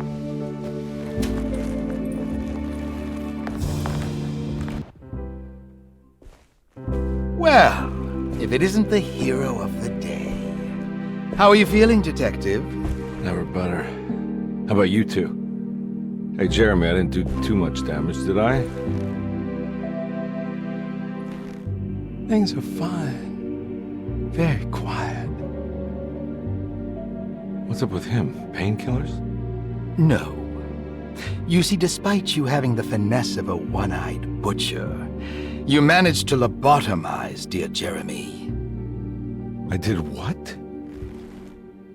Well, if it isn't the hero of the day. How are you feeling, Detective? Never better. How about you two? Hey, Jeremy, I didn't do too much damage, did I? Things are fine. Very quiet. What's up with him? Painkillers? No. You see, despite you having the finesse of a one-eyed butcher, you managed to lobotomize dear Jeremy. I did what?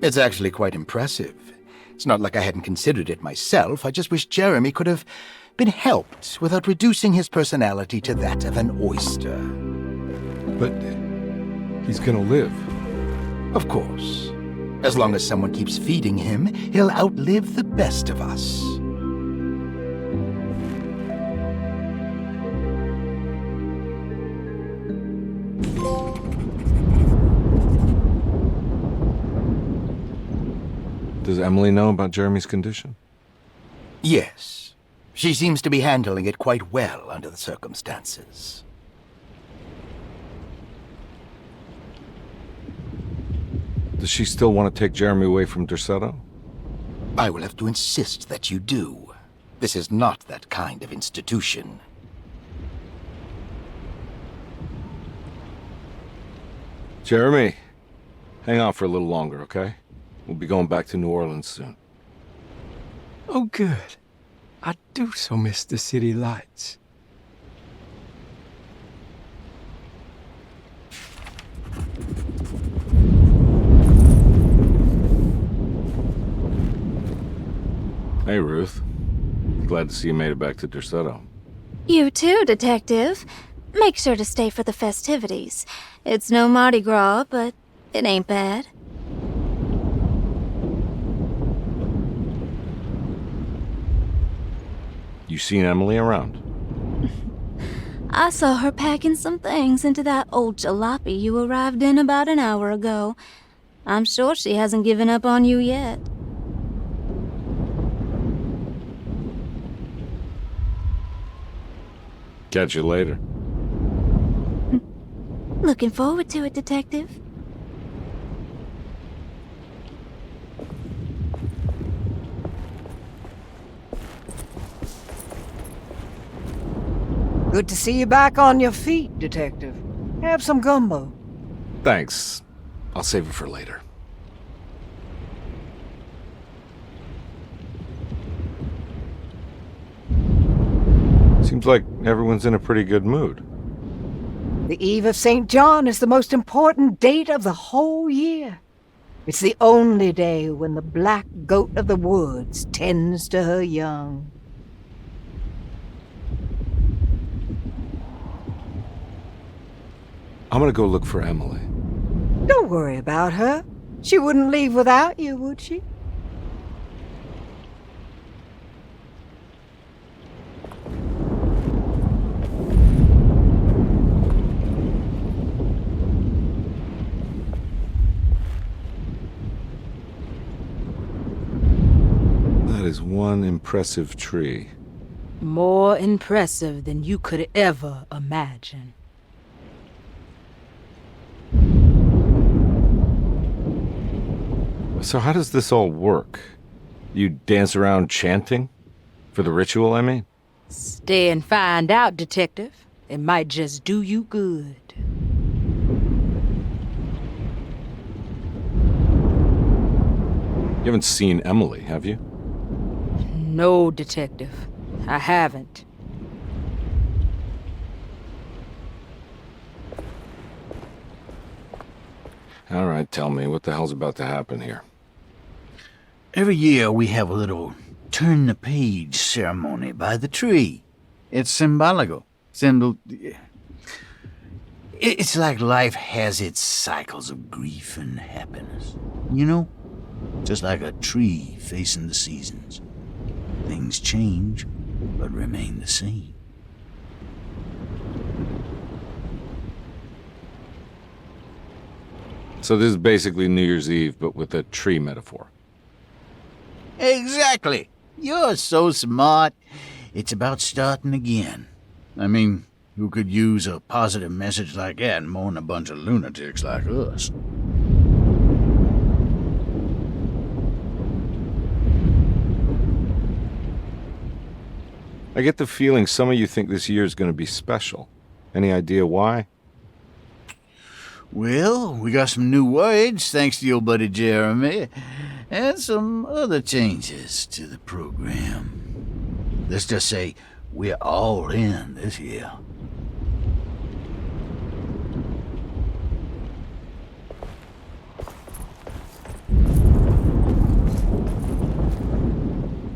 It's actually quite impressive. It's not like I hadn't considered it myself. I just wish Jeremy could have been helped without reducing his personality to that of an oyster. But he's gonna live. Of course. As long as someone keeps feeding him, he'll outlive the best of us. Does Emily know about Jeremy's condition? Yes. She seems to be handling it quite well under the circumstances. Does she still want to take Jeremy away from Derceto? I will have to insist that you do. This is not that kind of institution. Jeremy, hang on for a little longer, okay? We'll be going back to New Orleans soon. Oh, good. I do so miss the city lights. Hey, Ruth. Glad to see you made it back to Derceto. You too, Detective. Make sure to stay for the festivities. It's no Mardi Gras, but it ain't bad. You seen Emily around? I saw her packing some things into that old jalopy you arrived in about an hour ago. I'm sure she hasn't given up on you yet. Catch you later. Looking forward to it, Detective. Good to see you back on your feet, Detective. Have some gumbo. Thanks. I'll save it for later. Seems like everyone's in a pretty good mood. The Eve of St. John is the most important date of the whole year. It's the only day when the black goat of the woods tends to her young. I'm gonna go look for Emily. Don't worry about her. She wouldn't leave without you, would she? That is one impressive tree. More impressive than you could ever imagine. So how does this all work? You dance around chanting? For the ritual, I mean? Stay and find out, Detective. It might just do you good. You haven't seen Emily, have you? No, Detective. I haven't. All right, tell me, what the hell's about to happen here? Every year we have a little turn-the-page ceremony by the tree. It's symbolical. It's like life has its cycles of grief and happiness. You know? Just like a tree facing the seasons. Things change, but remain the same. So this is basically New Year's Eve, but with a tree metaphor. Exactly. You're so smart. It's about starting again. I mean, who could use a positive message like that more than a bunch of lunatics like us? I get the feeling some of you think this year is going to be special. Any idea why? Well, we got some new words, thanks to your buddy Jeremy, and some other changes to the program. Let's just say we're all in this year.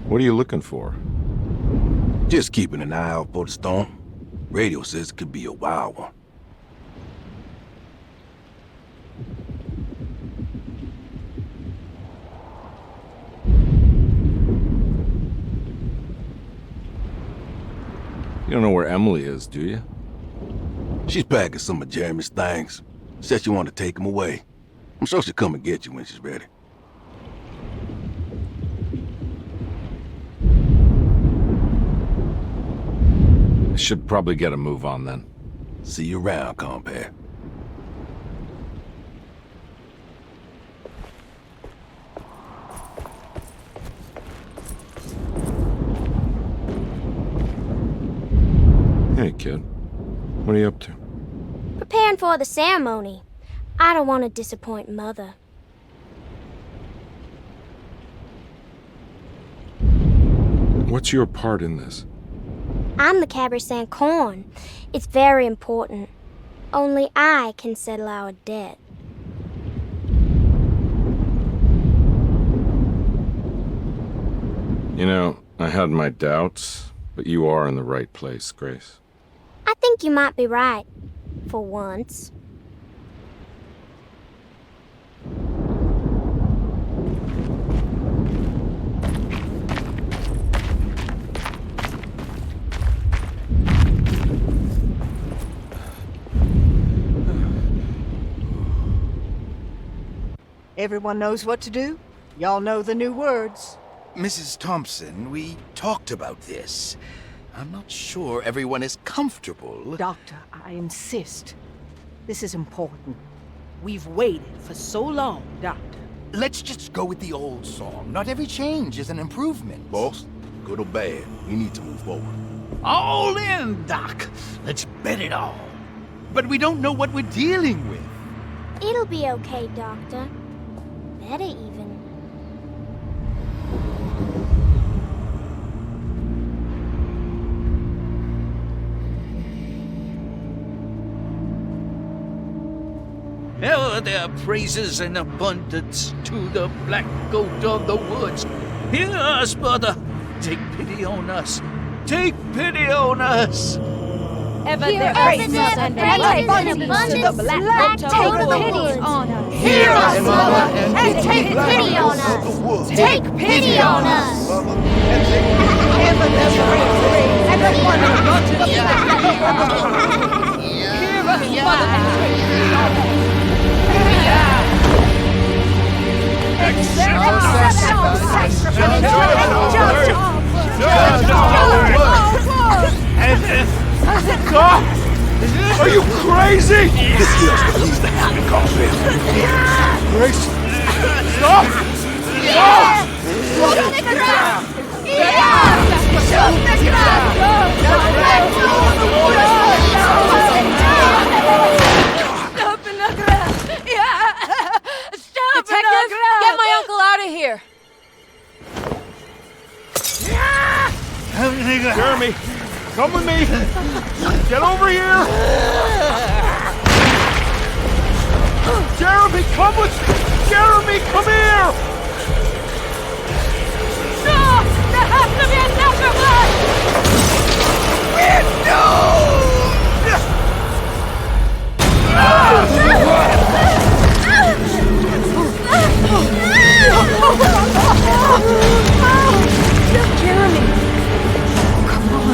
What are you looking for? Just keeping an eye out for the storm. Radio says it could be a wild one. You don't know where Emily is, do you? She's packing some of Jeremy's things. Said she wanted to take them away. I'm sure she'll come and get you when she's ready. I should probably get a move on then. See you around, compare. Hey, kid. What are you up to? Preparing for the ceremony. I don't want to disappoint Mother. What's your part in this? I'm the Cabernet Corn. It's very important. Only I can settle our debt. You know, I had my doubts, but you are in the right place, Grace. I think you might be right. For once. Everyone knows what to do? Y'all know the new words. Mrs. Thompson, we talked about this. I'm not sure everyone is comfortable. Doctor, I insist. This is important. We've waited for so long, Doctor. Let's just go with the old song. Not every change is an improvement. Boss, good or bad, we need to move forward. All in, Doc. Let's bet it all. But we don't know what we're dealing with. It'll be okay, Doctor. Better even. Ever there praises and abundance to the black goat of the woods. Hear us, Mother. Take pity on us. Take pity on us. Ever there praises and abundance to the black goat of the woods. Hear us, Mother, and take pity on us. Take pity on us. Ever there praises and abundance to the black Hear us, Mother, and take pity on us. Stop! Are you crazy? This here's what needs to happen, compare. Grace! Stop! Stop! Shoot the ground! Shoot the ground! Stop in the ground! Stop Detective, get my uncle out of here. Jeremy, come with me! Get over here! Jeremy, come with me! Jeremy, come here! No! There has to be another one! Jeremy! Come on.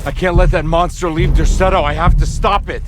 I can't let that monster leave Derceto. I have to stop it.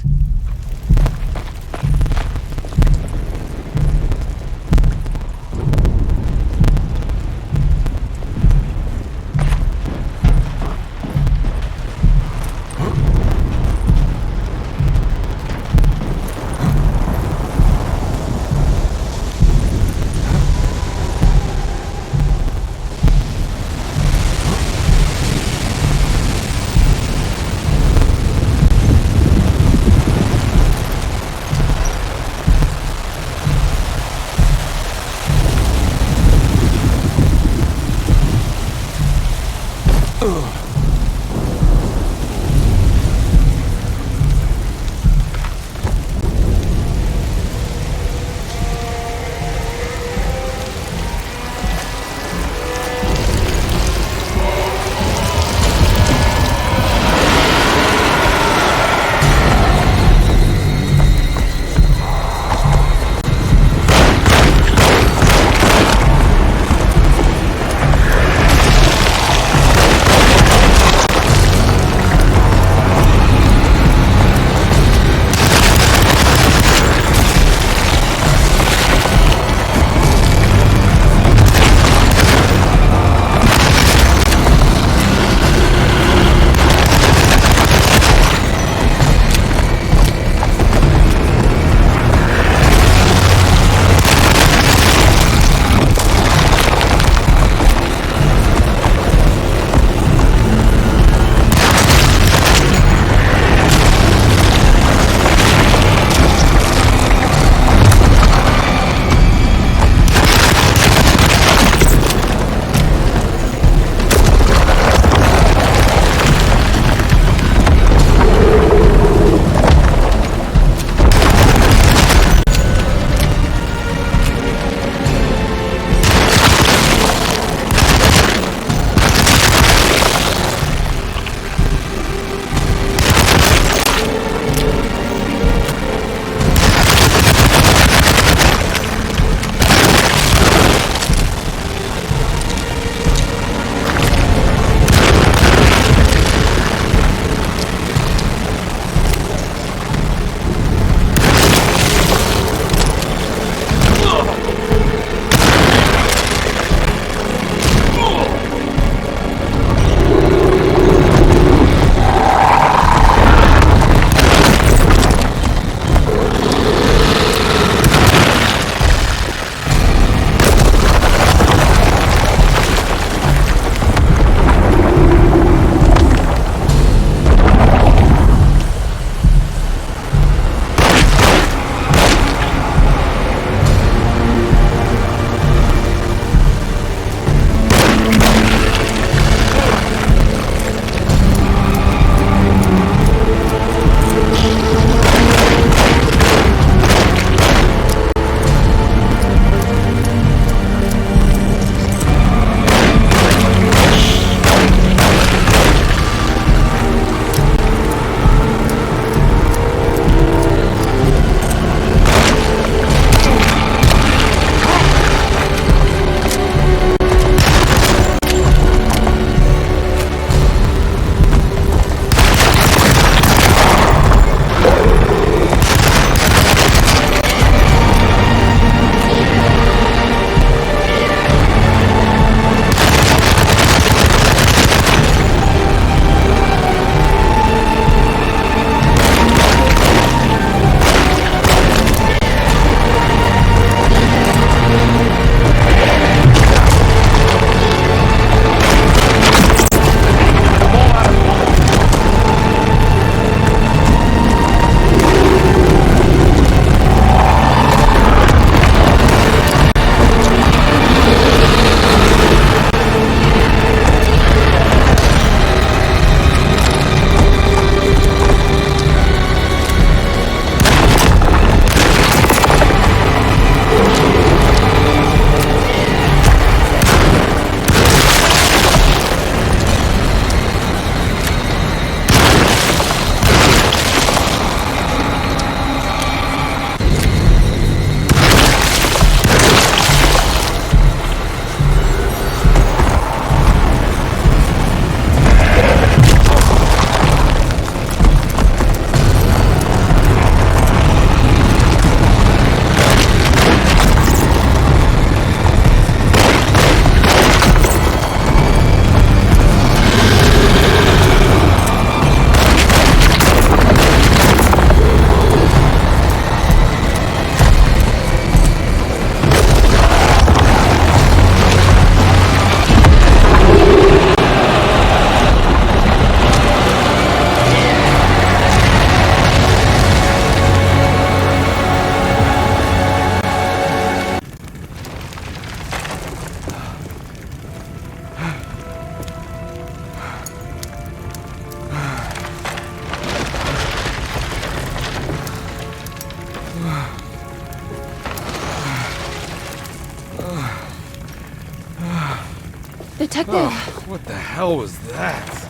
Detective! Oh, what the hell was that?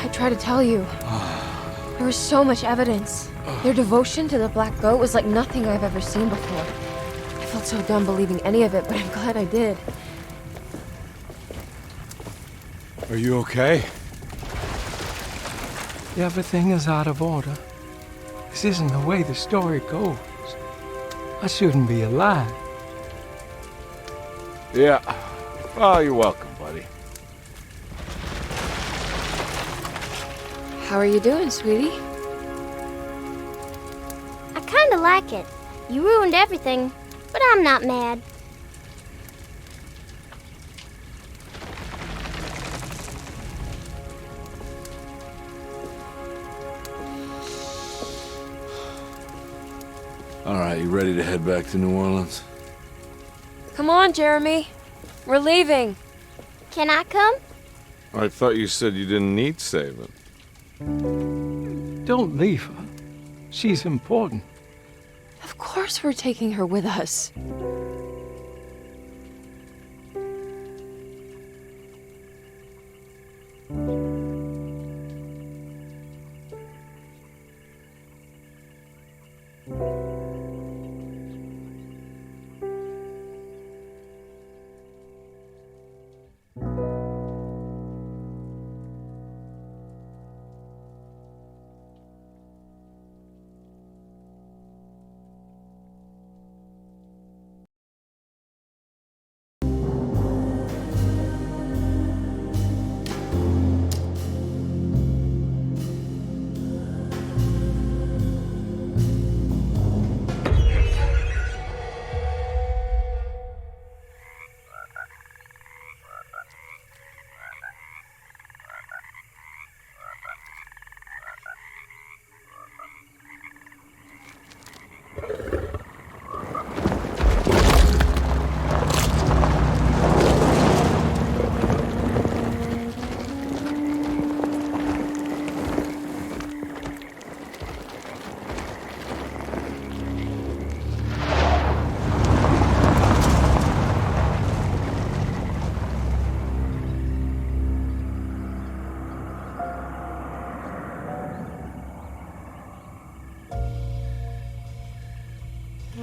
I tried to tell you. There was so much evidence. Their devotion to the Black Goat was like nothing I've ever seen before. I felt so dumb believing any of it, but I'm glad I did. Are you okay? Everything is out of order. This isn't the way the story goes. I shouldn't be alive. Yeah. Oh, you're welcome, buddy. How are you doing, sweetie? I kinda like it. You ruined everything, but I'm not mad. All right, you ready to head back to New Orleans? Come on, Jeremy. We're leaving. Can I come? I thought you said you didn't need saving. Don't leave her. She's important. Of course we're taking her with us.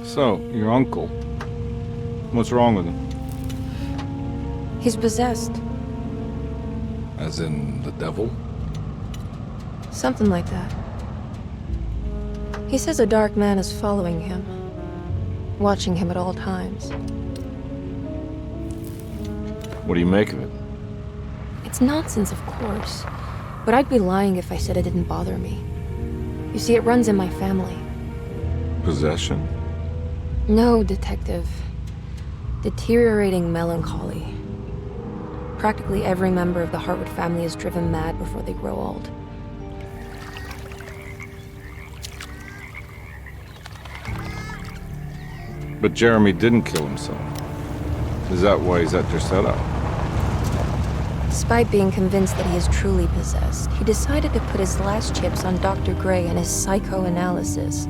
So, your uncle. What's wrong with him? He's possessed. As in the devil? Something like that. He says a dark man is following him, watching him at all times. What do you make of it? It's nonsense, of course, but I'd be lying if I said it didn't bother me. You see, it runs in my family. Possession? No, Detective. Deteriorating melancholy. Practically every member of the Hartwood family is driven mad before they grow old. But Jeremy didn't kill himself. Is that why he's at Derceto? Despite being convinced that he is truly possessed, he decided to put his last chips on Dr. Gray and his psychoanalysis,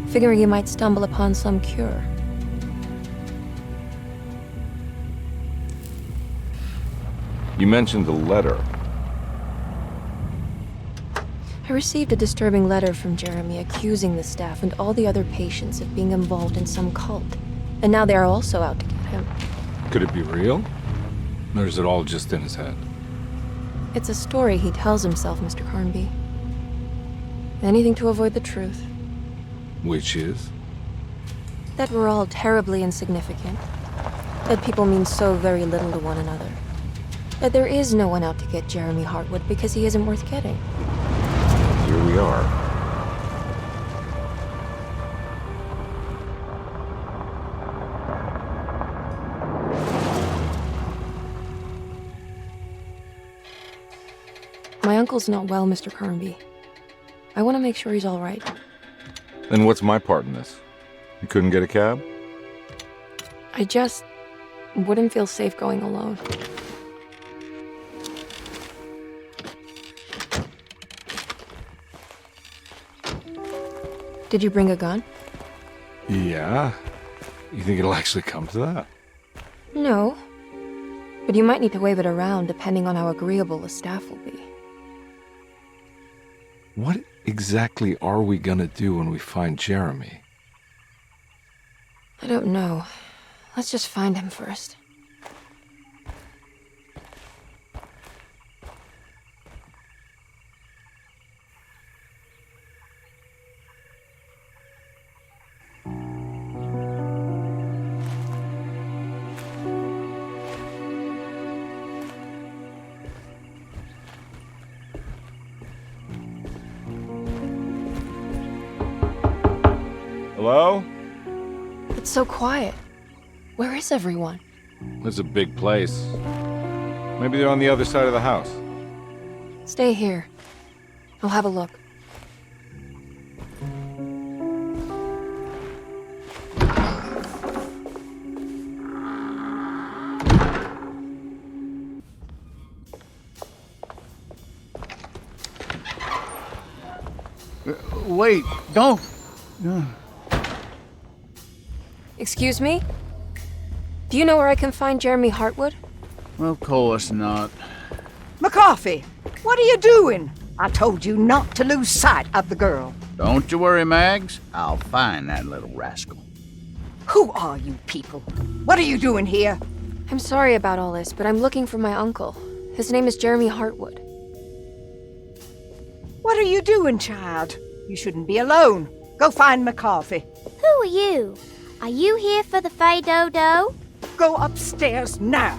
figuring he might stumble upon some cure. You mentioned the letter. I received a disturbing letter from Jeremy accusing the staff and all the other patients of being involved in some cult. And now they are also out to get him. Could it be real? Or is it all just in his head? It's a story he tells himself, Mr. Carnby. Anything to avoid the truth. Which is? That we're all terribly insignificant. That people mean so very little to one another. That there is no one out to get Jeremy Hartwood because he isn't worth getting. Here we are. My uncle's not well, Mr. Carnby. I want to make sure he's all right. Then what's my part in this? You couldn't get a cab? I just wouldn't feel safe going alone. Did you bring a gun? Yeah. You think it'll actually come to that? No. But you might need to wave it around depending on how agreeable the staff will be. What exactly are we gonna do when we find Jeremy? I don't know. Let's just find him first. Hello? It's so quiet. Where is everyone? This is a big place. Maybe they're on the other side of the house. Stay here. I'll have a look. Wait, don't. Excuse me? Do you know where I can find Jeremy Hartwood? Of course not. McCarthy, what are you doing? I told you not to lose sight of the girl. Don't you worry, Mags. I'll find that little rascal. Who are you people? What are you doing here? I'm sorry about all this, but I'm looking for my uncle. His name is Jeremy Hartwood. What are you doing, child? You shouldn't be alone. Go find McCarthy. Who are you? Are you here for the Fay Dodo? Go upstairs now.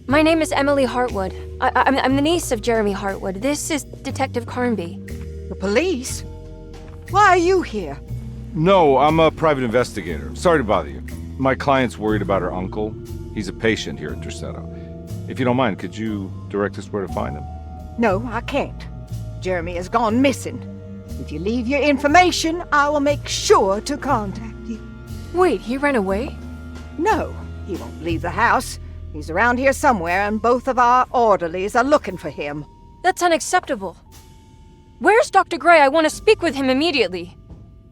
My name is Emily Hartwood. I'm the niece of Jeremy Hartwood. This is Detective Carnby. The police? Why are you here? No, I'm a private investigator. Sorry to bother you. My client's worried about her uncle. He's a patient here at Derceto. If you don't mind, could you direct us where to find him? No, I can't. Jeremy has gone missing. If you leave your information, I will make sure to contact you. Wait, he ran away? No, he won't leave the house. He's around here somewhere, and both of our orderlies are looking for him. That's unacceptable. Where's Dr. Gray? I want to speak with him immediately.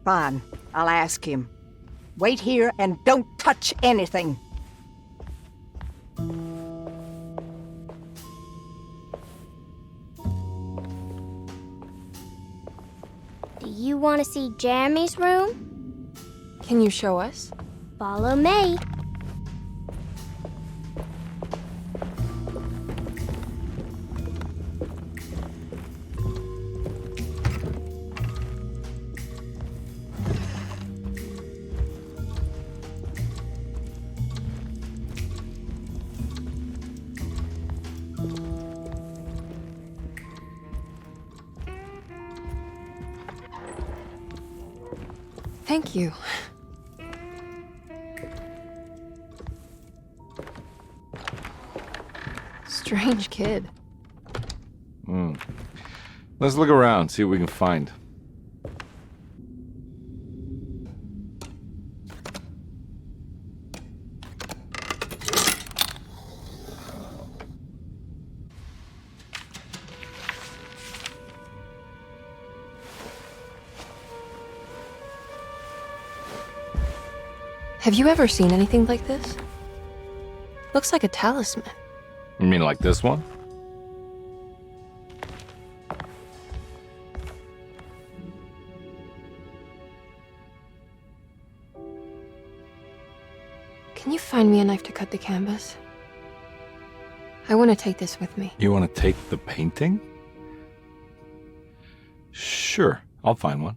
Fine, I'll ask him. Wait here and don't touch anything. Do you want to see Jeremy's room? Can you show us? Follow me. Thank you. Strange kid. Let's look around, see what we can find. Have you ever seen anything like this? Looks like a talisman. You mean like this one? Can you find me a knife to cut the canvas? I want to take this with me. You want to take the painting? Sure, I'll find one.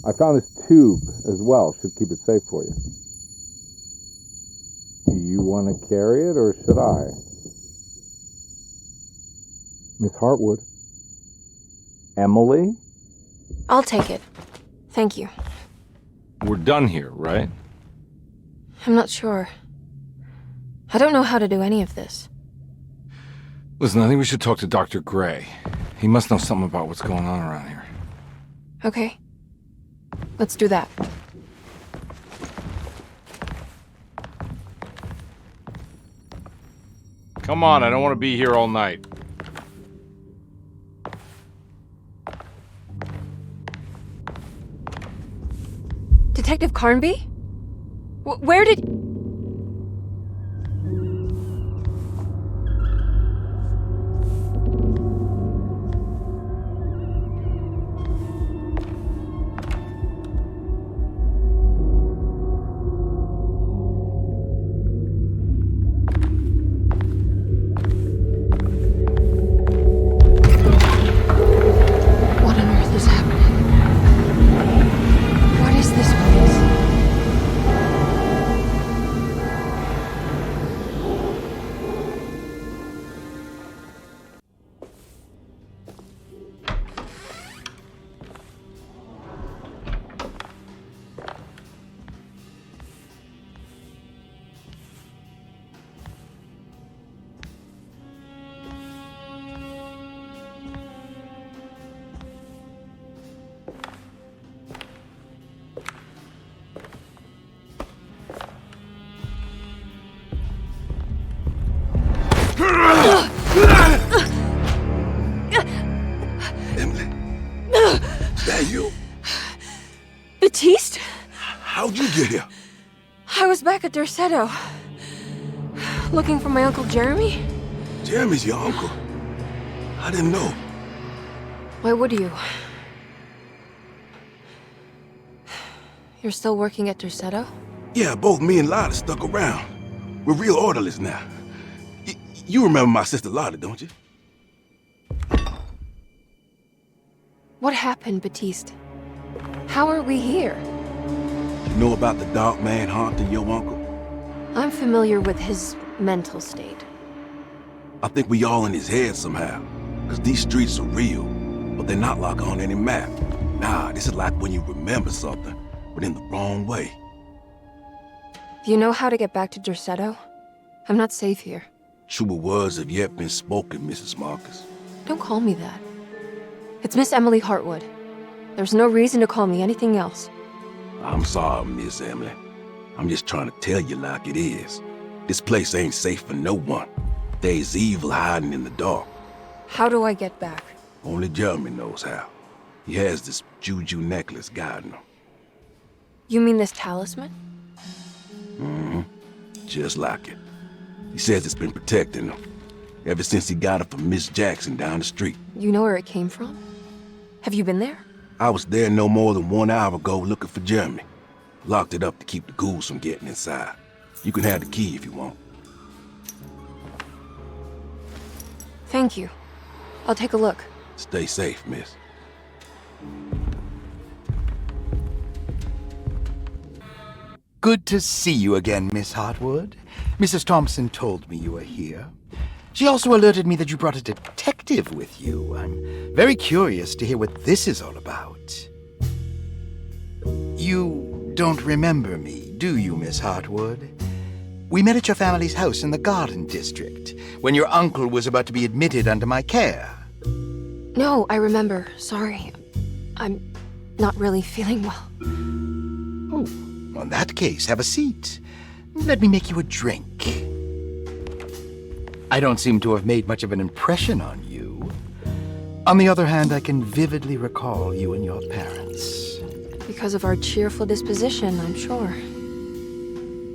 I found this tube as well. Should keep it safe for you. Do you want to carry it, or should I? Miss Hartwood? Emily? I'll take it. Thank you. We're done here, right? I'm not sure. I don't know how to do any of this. Listen, I think we should talk to Dr. Gray. He must know something about what's going on around here. Okay. Let's do that. Come on, I don't want to be here all night. Detective Carnby? Where did... What on earth is happening? What is this place? Emily, is that you? Baptiste? How'd you get here? I was back at Derceto. Looking for my Uncle Jeremy? Jeremy's your uncle. I didn't know. Why would you? You're still working at Derceto? Yeah, both me and Lotta stuck around. We're real orderlies now. You remember my sister Lotta, don't you? What happened, Baptiste? How are we here? You know about the dark man haunting your uncle? I'm familiar with his mental state. I think we all in his head somehow. Cause these streets are real, but they're not like on any map. Nah, this is like when you remember something, but in the wrong way. Do you know how to get back to Derceto? I'm not safe here. Truer words have yet been spoken, Mrs. Marcus. Don't call me that. It's Miss Emily Hartwood. There's no reason to call me anything else. I'm sorry, Miss Emily. I'm just trying to tell you like it is. This place ain't safe for no one. There's evil hiding in the dark. How do I get back? Only Jeremy knows how. He has this juju necklace guiding him. You mean this talisman? Mm-hmm. Just like it. He says it's been protecting him ever since he got it from Miss Jackson down the street. You know where it came from? Have you been there? I was there no more than 1 hour ago looking for Jeremy. Locked it up to keep the ghouls from getting inside. You can have the key if you want. Thank you. I'll take a look. Stay safe, miss. Good to see you again, Miss Hartwood. Mrs. Thompson told me you were here. She also alerted me that you brought a detective with you. I'm very curious to hear what this is all about. You don't remember me, do you, Miss Hartwood? We met at your family's house in the Garden District, when your uncle was about to be admitted under my care. No, I remember. Sorry. I'm not really feeling well. Oh, in that case, have a seat. Let me make you a drink. I don't seem to have made much of an impression on you. On the other hand, I can vividly recall you and your parents. Because of our cheerful disposition, I'm sure.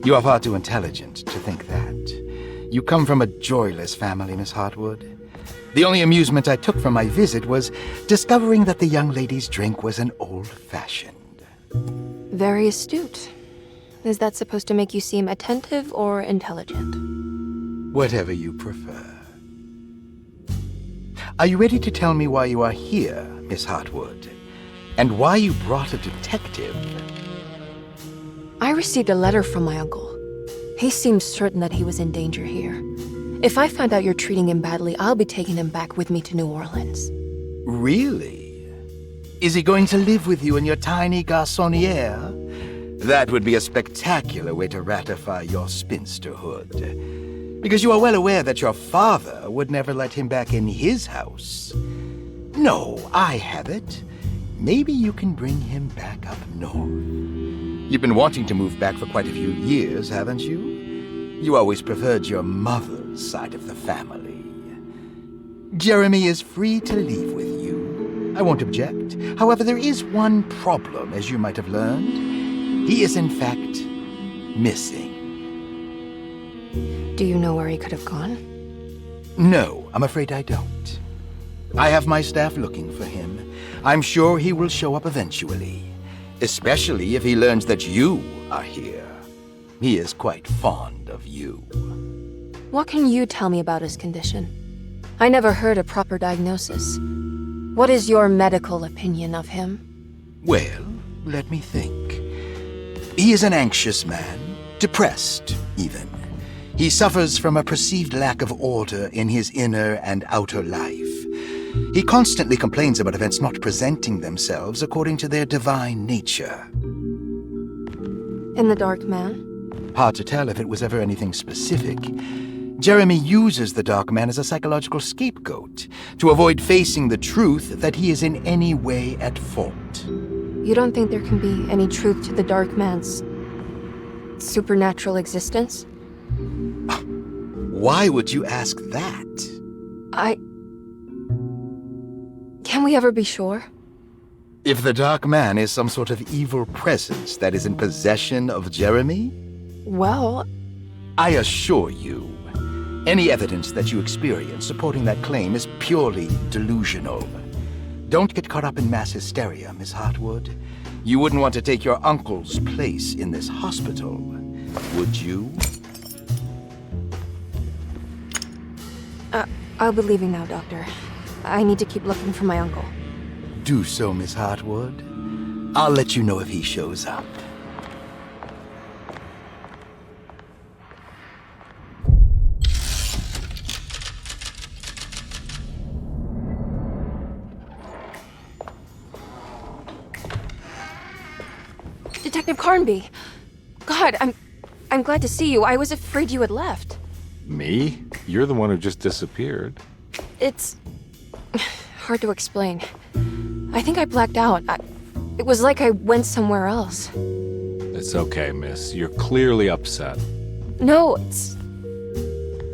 You are far too intelligent to think that. You come from a joyless family, Miss Hartwood. The only amusement I took from my visit was discovering that the young lady's drink was an old-fashioned. Very astute. Is that supposed to make you seem attentive or intelligent? Whatever you prefer. Are you ready to tell me why you are here, Miss Hartwood? And why you brought a detective? I received a letter from my uncle. He seems certain that he was in danger here. If I find out you're treating him badly, I'll be taking him back with me to New Orleans. Really? Is he going to live with you in your tiny garçonniere? That would be a spectacular way to ratify your spinsterhood. Because you are well aware that your father would never let him back in his house. No, I have it. Maybe you can bring him back up north. You've been wanting to move back for quite a few years, haven't you? You always preferred your mother's side of the family. Jeremy is free to leave with you. I won't object. However, there is one problem, as you might have learned. He is, in fact, missing. Do you know where he could have gone? No, I'm afraid I don't. I have my staff looking for him. I'm sure he will show up eventually. Especially if he learns that you are here. He is quite fond of you. What can you tell me about his condition? I never heard a proper diagnosis. What is your medical opinion of him? Well, let me think. He is an anxious man, depressed, even. He suffers from a perceived lack of order in his inner and outer life. He constantly complains about events not presenting themselves according to their divine nature. In the Dark Man? Hard to tell if it was ever anything specific. Jeremy uses the Dark Man as a psychological scapegoat to avoid facing the truth that he is in any way at fault. You don't think there can be any truth to the Dark Man's supernatural existence? Why would you ask that? Can we ever be sure? If the Dark Man is some sort of evil presence that is in possession of Jeremy? Well, I assure you, any evidence that you experience supporting that claim is purely delusional. Don't get caught up in mass hysteria, Miss Hartwood. You wouldn't want to take your uncle's place in this hospital, would you? I'll be leaving now, Doctor. I need to keep looking for my uncle. Do so, Miss Hartwood. I'll let you know if he shows up. Detective Carnby! God, I'm glad to see you. I was afraid you had left. Me? You're the one who just disappeared. It's hard to explain. I think I blacked out. It was like I went somewhere else. It's okay, miss. You're clearly upset. No,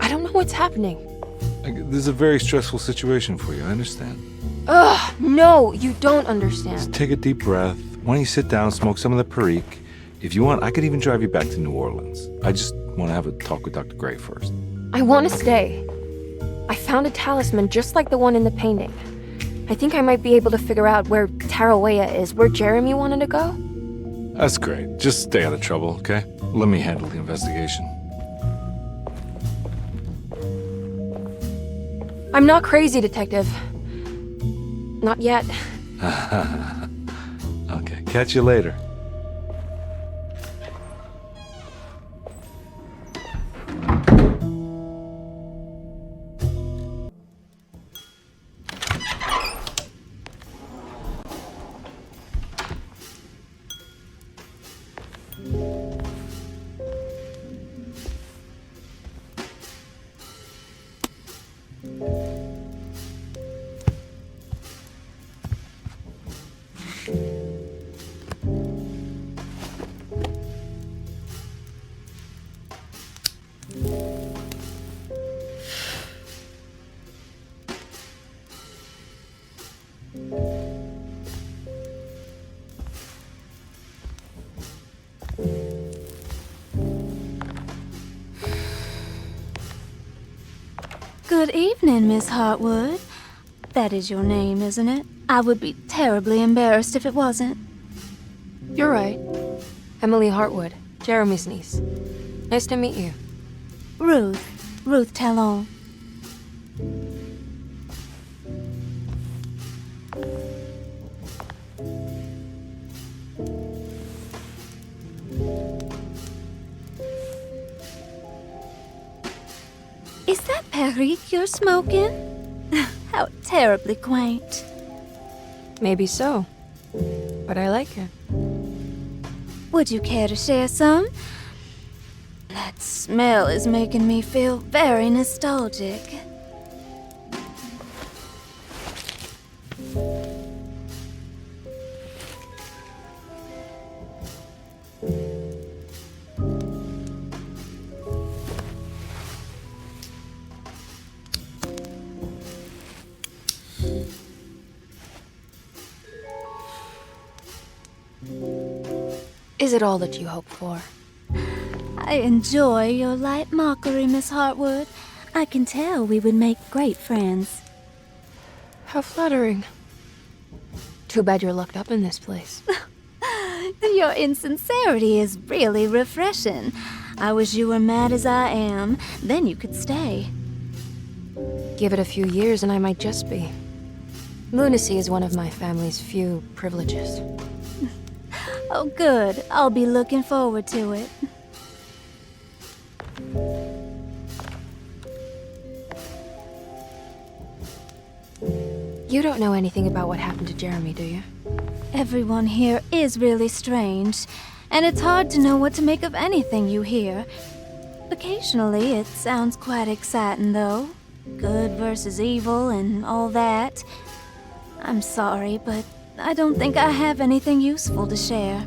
I don't know what's happening. This is a very stressful situation for you, I understand. Ugh, no, you don't understand. Just take a deep breath. Why don't you sit down, smoke some of the Perique? If you want, I could even drive you back to New Orleans. I just want to have a talk with Dr. Gray first. I want to stay. I found a talisman just like the one in the painting. I think I might be able to figure out where Tarawea is, where Jeremy wanted to go. That's great. Just stay out of trouble, okay? Let me handle the investigation. I'm not crazy, Detective. Not yet. Okay, catch you later. Good evening, Miss Hartwood. That is your name, isn't it? I would be terribly embarrassed if it wasn't. You're right. Emily Hartwood, Jeremy's niece. Nice to meet you. Ruth Talon. Is that Perique you're smoking? How terribly quaint. Maybe so. But I like it. Would you care to share some? Let's smell is making me feel very nostalgic. Is it all that you hoped for? I enjoy your light mockery, Miss Hartwood. I can tell we would make great friends. How flattering. Too bad you're locked up in this place. Your insincerity is really refreshing. I wish you were mad as I am, then you could stay. Give it a few years and I might just be. Lunacy is one of my family's few privileges. Oh, good. I'll be looking forward to it. You don't know anything about what happened to Jeremy, do you? Everyone here is really strange, and it's hard to know what to make of anything you hear. Occasionally, it sounds quite exciting, though. Good versus evil and all that. I'm sorry, but I don't think I have anything useful to share.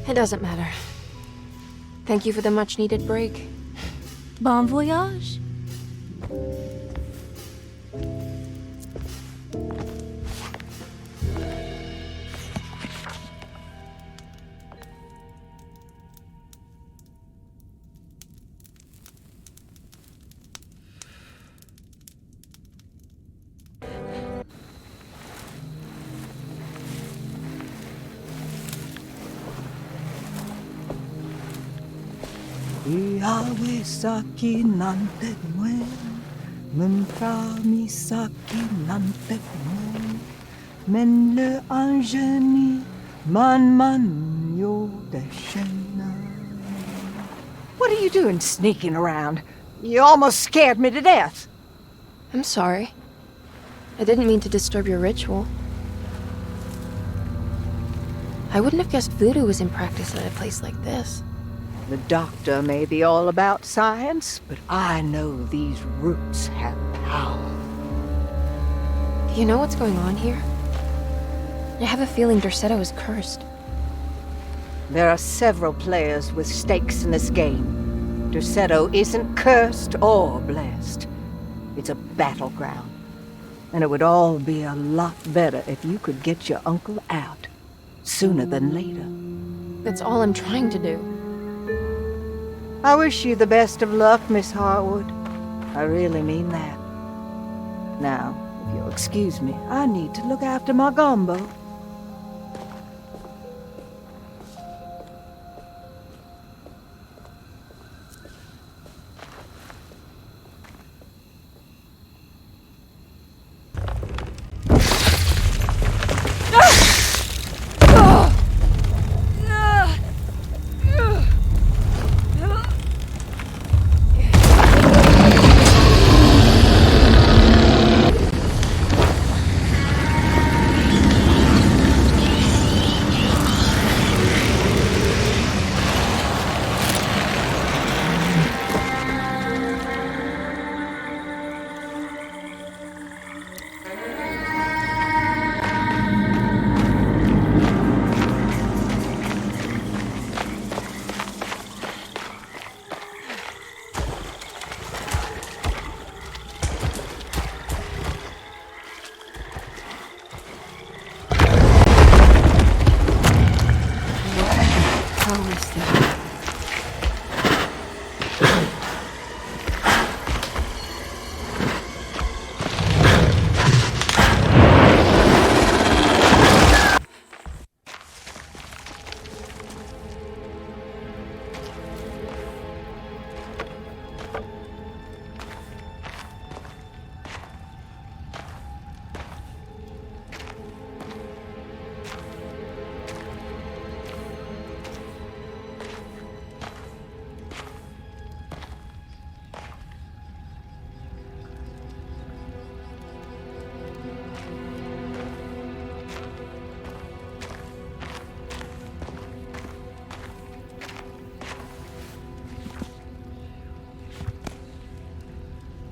It doesn't matter. Thank you for the much-needed break. Bon voyage. Iawe saki nante mwen, memprami saki nante mwen, men le anjeni man yo deshena. What are you doing sneaking around? You almost scared me to death. I'm sorry. I didn't mean to disturb your ritual. I wouldn't have guessed voodoo was in practice at a place like this. The doctor may be all about science, but I know these roots have power. Do you know what's going on here? I have a feeling Derceto is cursed. There are several players with stakes in this game. Derceto isn't cursed or blessed. It's a battleground. And it would all be a lot better if you could get your uncle out sooner than later. That's all I'm trying to do. I wish you the best of luck, Miss Hartwood. I really mean that. Now, if you'll excuse me, I need to look after my gumbo.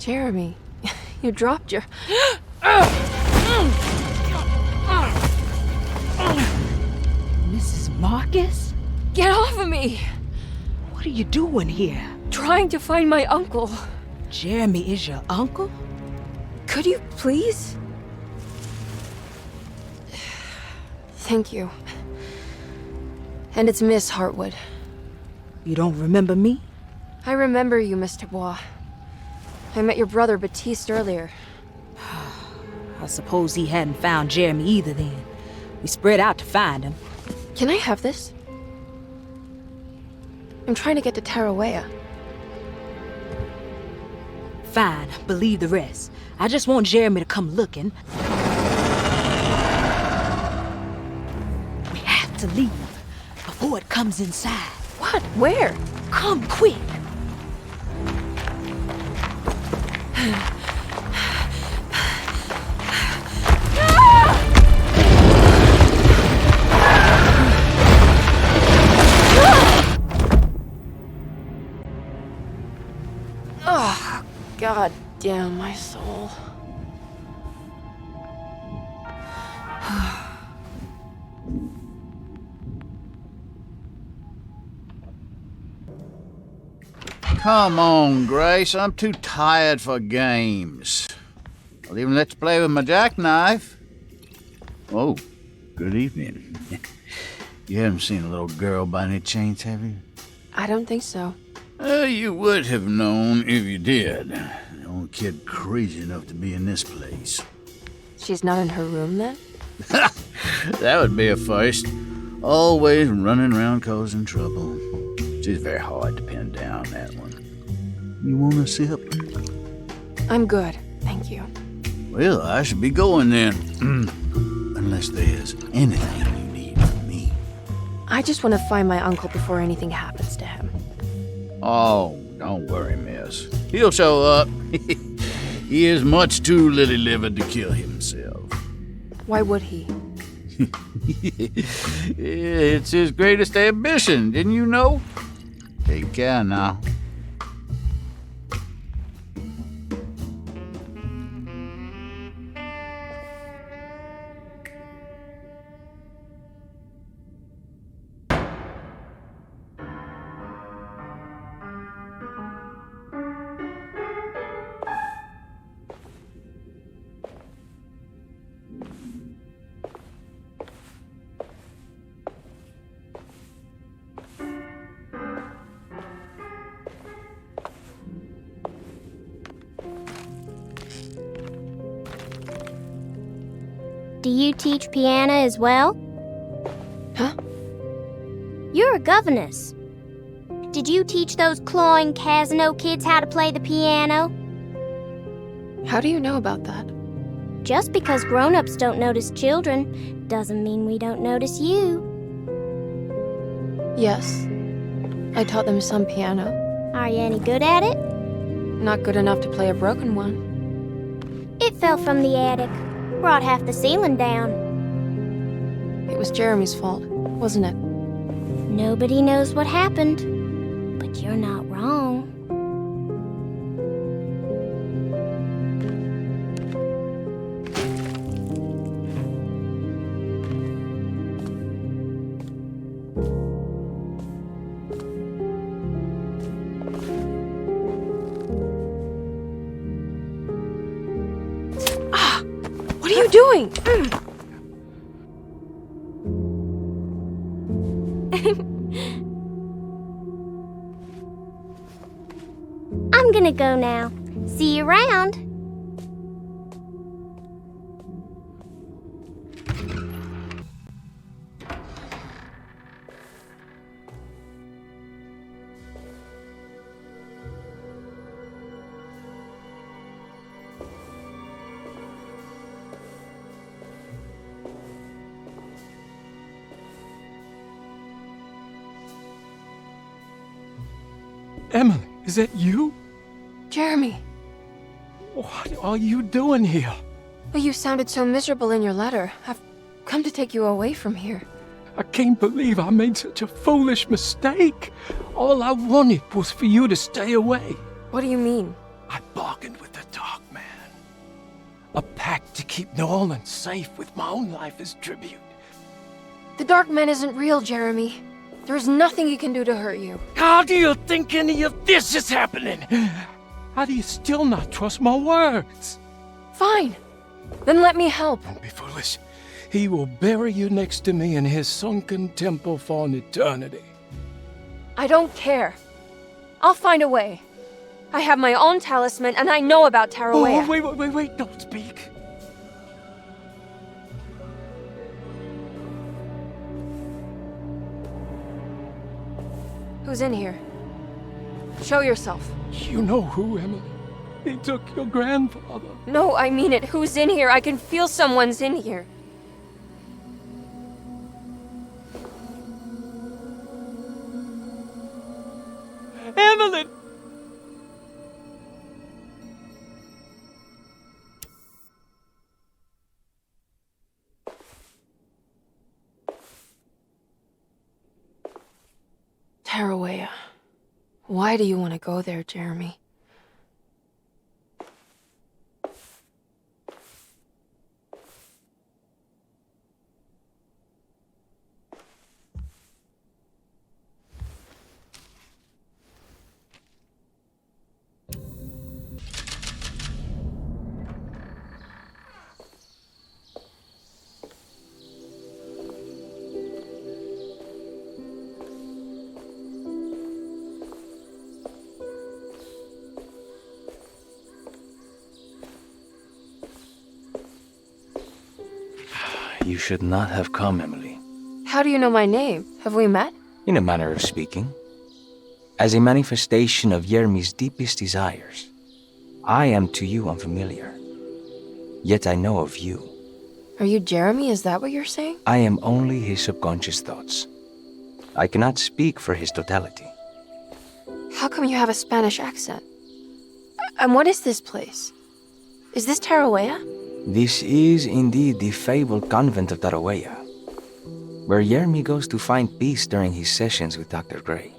Jeremy, you dropped your... Mrs. Marcus? Get off of me! What are you doing here? Trying to find my uncle. Jeremy is your uncle? Could you please? Thank you. And it's Miss Hartwood. You don't remember me? I remember you, Miss Dubois. I met your brother Baptiste earlier. I suppose he hadn't found Jeremy either then. We spread out to find him. Can I have this? I'm trying to get to Tarawea. Fine, believe the rest. I just want Jeremy to come looking. We have to leave before it comes inside. What? Where? Come quick. Oh, God damn my soul. Come on, Grace. I'm too tired for games. I'll even let you play with my jackknife. Oh, good evening. You haven't seen a little girl by any chance, have you? I don't think so. You would have known if you did. The only kid crazy enough to be in this place. She's not in her room then? That would be a first. Always running around causing trouble. She's very hard to pin down, that one. You want a sip? I'm good, thank you. Well, I should be going then. Unless there's anything you need from me. I just want to find my uncle before anything happens to him. Oh, don't worry, miss. He'll show up. He is much too lily-livered to kill himself. Why would he? It's his greatest ambition, didn't you know? Take care now. Do you teach piano as well? Huh? You're a governess. Did you teach those cloying Casino kids how to play the piano? How do you know about that? Just because grown-ups don't notice children doesn't mean we don't notice you. Yes. I taught them some piano. Are you any good at it? Not good enough to play a broken one. It fell from the attic. Brought half the ceiling down. It was Jeremy's fault, wasn't it? Nobody knows what happened, but you're not wrong. What are you doing? I'm gonna go now. See you around. Emily, is that you? Jeremy. What are you doing here? Well, you sounded so miserable in your letter. I've come to take you away from here. I can't believe I made such a foolish mistake. All I wanted was for you to stay away. What do you mean? I bargained with the A pact to keep Nolan safe with my own life as tribute. The Dark Man isn't real, Jeremy. There's nothing he can do to hurt you. How do you think any of this is happening? How do you still not trust my words? Fine. Then let me help. Don't be foolish. He will bury you next to me in his sunken temple for an eternity. I don't care. I'll find a way. I have my own talisman, and I know about Tarawea. Oh, wait, don't speak. Who's in here? Show yourself. You know who, Emily. He took your grandfather. No, I mean it. Who's in here? I can feel someone's in here. Evelyn! Tarawea. Why do you want to go there, Jeremy? You should not have come, Emily. How do you know my name? Have we met? In a manner of speaking. As a manifestation of Yermi's deepest desires, I am to you unfamiliar. Yet I know of you. Are you Jeremy? Is that what you're saying? I am only his subconscious thoughts. I cannot speak for his totality. How come you have a Spanish accent? And what is this place? Is this Tarawea? This is indeed the fabled convent of Tarawea, where Yermi goes to find peace during his sessions with Dr. Gray.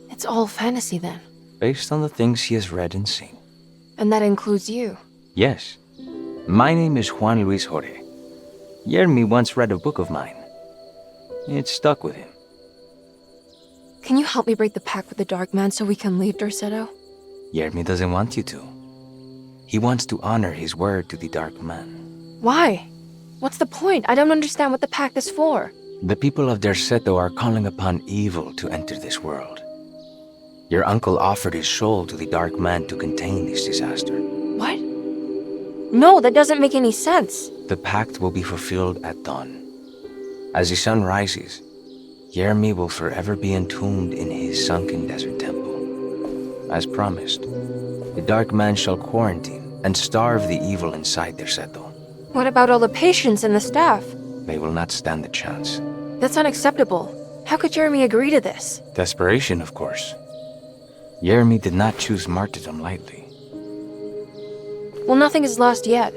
It's all fantasy then. Based on the things he has read and seen. And that includes you. Yes. My name is Juan Luis Jorge. Yermi once read a book of mine. It stuck with him. Can you help me break the pact with the Dark Man so we can leave Derceto? Yermi doesn't want you to. He wants to honor his word to the Dark Man. Why? What's the point? I don't understand what the pact is for. The people of Derceto are calling upon evil to enter this world. Your uncle offered his soul to the Dark Man to contain this disaster. What? No, that doesn't make any sense. The pact will be fulfilled at dawn. As the sun rises, Yermi will forever be entombed in his sunken desert temple. As promised, the Dark Man shall quarantine and starve the evil inside Derceto. What about all the patients and the staff? They will not stand a chance. That's unacceptable. How could Jeremy agree to this? Desperation, of course. Yermi did not choose martyrdom lightly. Well, nothing is lost yet.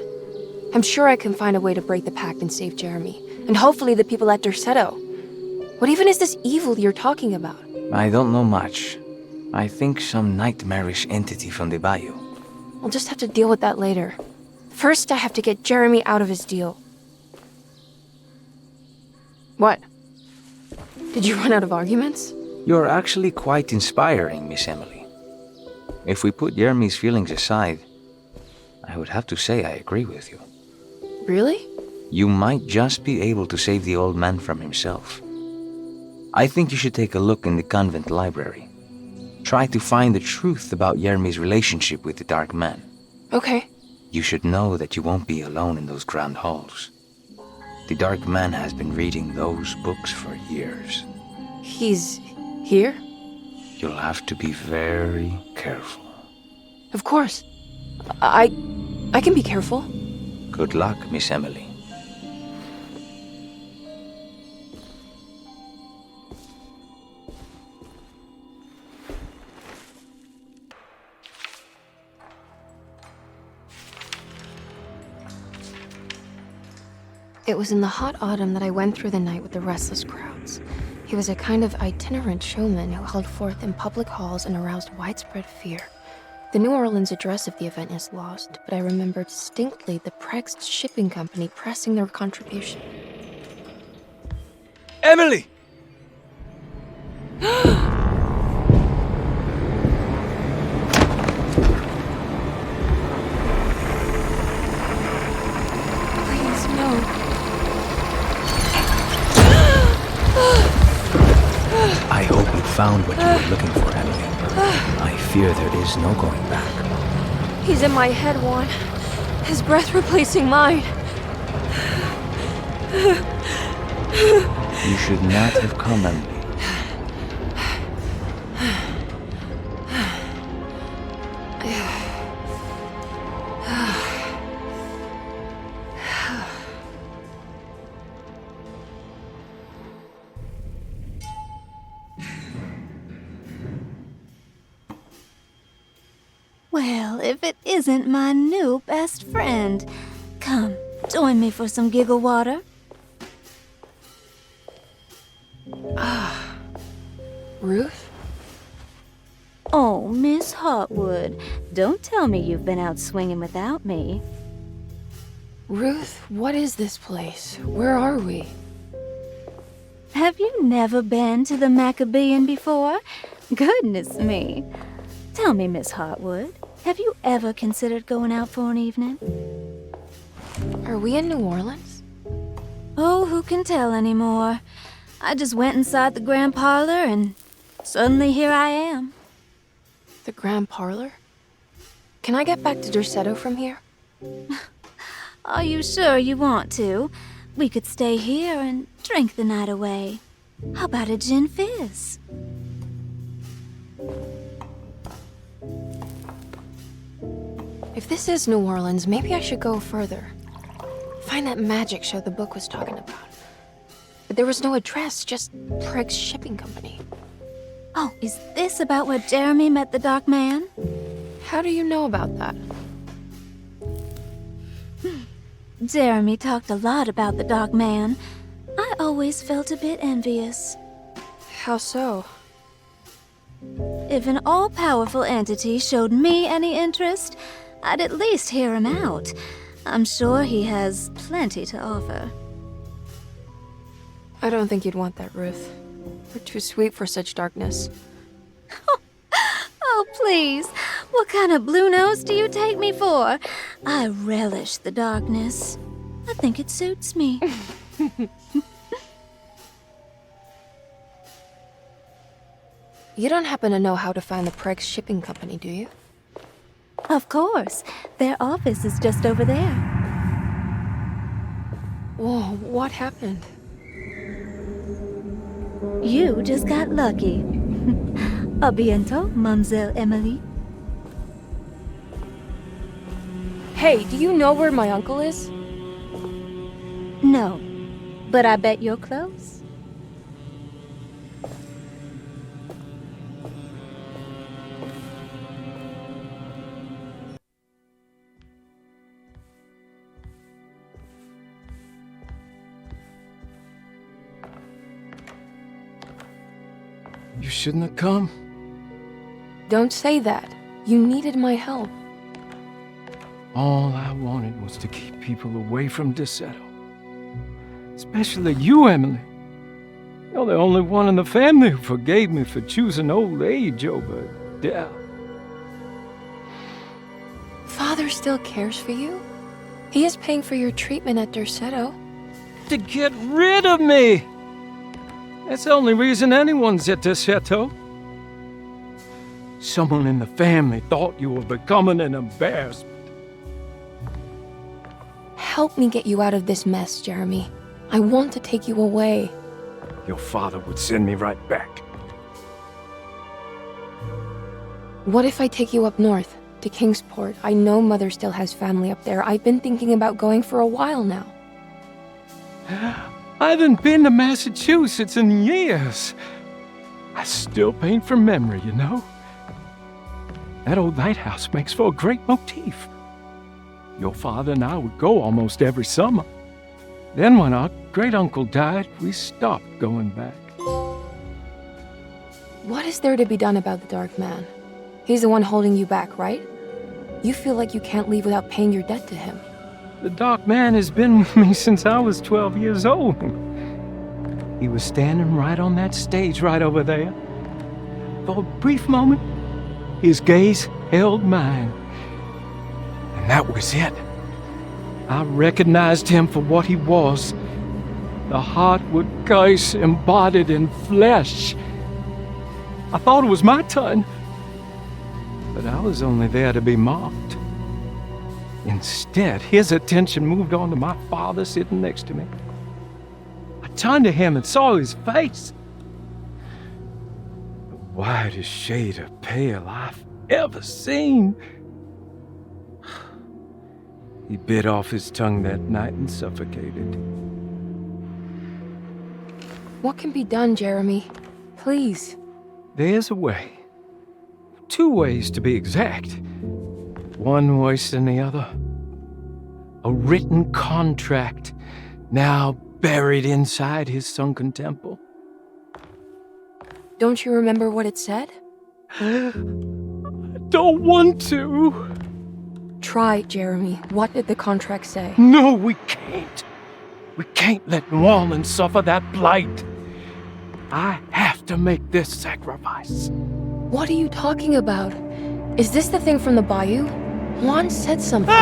I'm sure I can find a way to break the pact and save Jeremy. And hopefully the people at Derceto. What even is this evil you're talking about? I don't know much. I think some nightmarish entity from the bayou. I'll just have to deal with that later. First, I have to get Jeremy out of his deal. What? Did you run out of arguments? You're actually quite inspiring, Miss Emily. If we put Yermi's feelings aside, I would have to say I agree with you. Really? You might just be able to save the old man from himself. I think you should take a look in the convent library. Try to find the truth about Yermi's relationship with the Dark Man. Okay. You should know that you won't be alone in those grand halls. The Dark Man has been reading those books for years. He's here? You'll have to be very careful. Of course. I can be careful. Good luck, Miss Emily. It was in the hot autumn that I went through the night with the restless crowds. He was a kind of itinerant showman who held forth in public halls and aroused widespread fear. The New Orleans address of the event is lost, but I remember distinctly the Prext shipping company pressing their contribution. Emily! Please, no. I hope you found what you were looking for, Emily. I fear there is no going back. He's in my head, Juan. His breath replacing mine. You should not have come, Emily. Well, if it isn't my new best friend. Come, join me for some giggle water. Ruth? Oh, Miss Hartwood, don't tell me you've been out swinging without me. Ruth, what is this place? Where are we? Have you never been to the Maccabean before? Goodness me. Tell me, Miss Hartwood, have you ever considered going out for an evening? Are we in New Orleans? Oh, who can tell anymore? I just went inside the grand parlor and suddenly here I am. The Grand Parlor? Can I get back to Derceto from here? Are you sure you want to? We could stay here and drink the night away. How about a gin fizz? If this is New Orleans, maybe I should go further. Find that magic show the book was talking about. But there was no address, just Prext shipping company. Oh, is this about where Jeremy met the Dark Man? How do you know about that? Jeremy talked a lot about the Dark Man. I always felt a bit envious. How so? If an all-powerful entity showed me any interest, I'd at least hear him out. I'm sure he has plenty to offer. I don't think you'd want that, Ruth. We're too sweet for such darkness. Oh, please. What kind of blue nose do you take me for? I relish the darkness. I think it suits me. You don't happen to know how to find the Prext shipping company, do you? Of course. Their office is just over there. Whoa, what happened? You just got lucky. A bientôt, Mademoiselle Emily. Hey, do you know where my uncle is? No, but I bet you're close. You shouldn't have come. Don't say that. You needed my help. All I wanted was to keep people away from Derceto. Especially you, Emily. You're the only one in the family who forgave me for choosing old age over death. Father still cares for you? He is paying for your treatment at Derceto. To get rid of me! That's the only reason anyone's at Derceto. Someone in the family thought you were becoming an embarrassment. Help me get you out of this mess, Jeremy. I want to take you away. Your father would send me right back. What if I take you up north, to Kingsport? I know Mother still has family up there. I've been thinking about going for a while now. I haven't been to Massachusetts in years. I still paint from memory, you know. That old lighthouse makes for a great motif. Your father and I would go almost every summer. Then when our great-uncle died, we stopped going back. What is there to be done about the Dark Man? He's the one holding you back, right? You feel like you can't leave without paying your debt to him. The Dark Man has been with me since I was 12 years old. He was standing right on that stage right over there. For a brief moment, his gaze held mine. And that was it. I recognized him for what he was. The Hartwood curse embodied in flesh. I thought it was my turn, but I was only there to be mocked. Instead, his attention moved on to my father sitting next to me. I turned to him and saw his face. The whitest shade of pale I've ever seen. He bit off his tongue that night and suffocated. What can be done, Jeremy? Please. There's a way. 2 ways to be exact. One worse than the other. A written contract, now buried inside his sunken temple. Don't you remember what it said? I don't want to. Try, Jeremy. What did the contract say? No, we can't. We can't let New Orleans suffer that blight. I have to make this sacrifice. What are you talking about? Is this the thing from the bayou? Juan said something.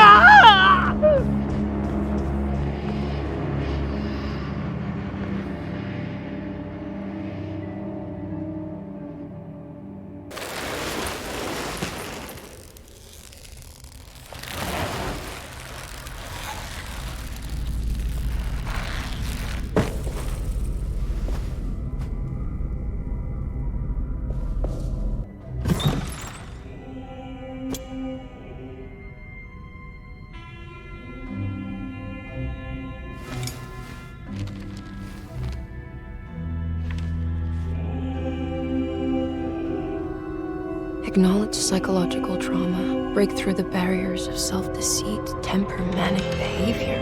Acknowledge psychological trauma, break through the barriers of self-deceit, temper manic behavior.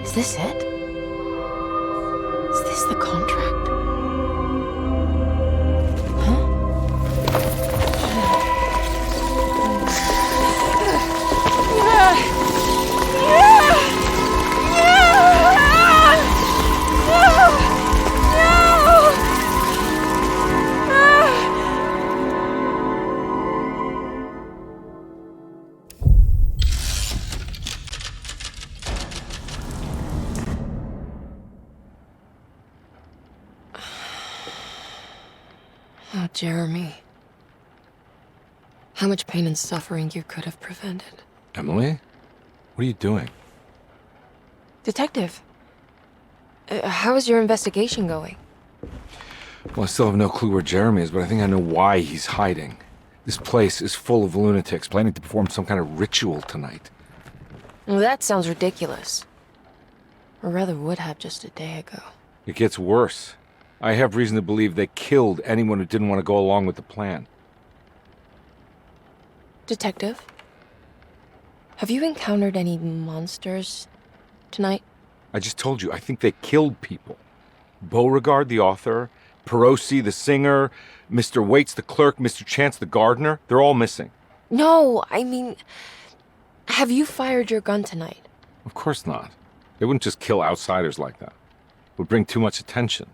Is this it? Is this the contract? Oh, Jeremy. How much pain and suffering you could have prevented. Emily? What are you doing? Detective, how is your investigation going? Well, I still have no clue where Jeremy is, but I think I know why he's hiding. This place is full of lunatics planning to perform some kind of ritual tonight. Well, that sounds ridiculous. Or rather would have just a day ago. It gets worse. I have reason to believe they killed anyone who didn't want to go along with the plan. Detective, have you encountered any monsters tonight? I just told you, I think they killed people. Beauregard, the author, Perosi, the singer, Mr. Waits, the clerk, Mr. Chance, the gardener, they're all missing. No, I mean, have you fired your gun tonight? Of course not. They wouldn't just kill outsiders like that. It would bring too much attention.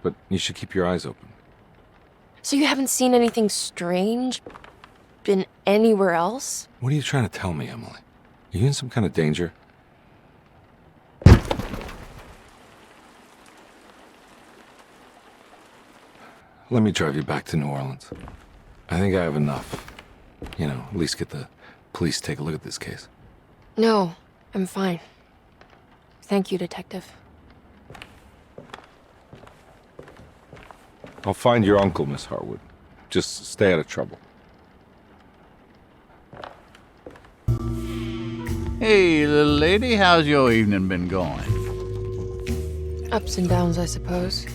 But you should keep your eyes open. So you haven't seen anything strange? Been anywhere else? What are you trying to tell me, Emily? Are you in some kind of danger? Let me drive you back to New Orleans. I think I have enough. You know, at least get the police to take a look at this case. No, I'm fine. Thank you, Detective. I'll find your uncle, Miss Hartwood. Just stay out of trouble. Hey, little lady, how's your evening been going? Ups and downs, I suppose.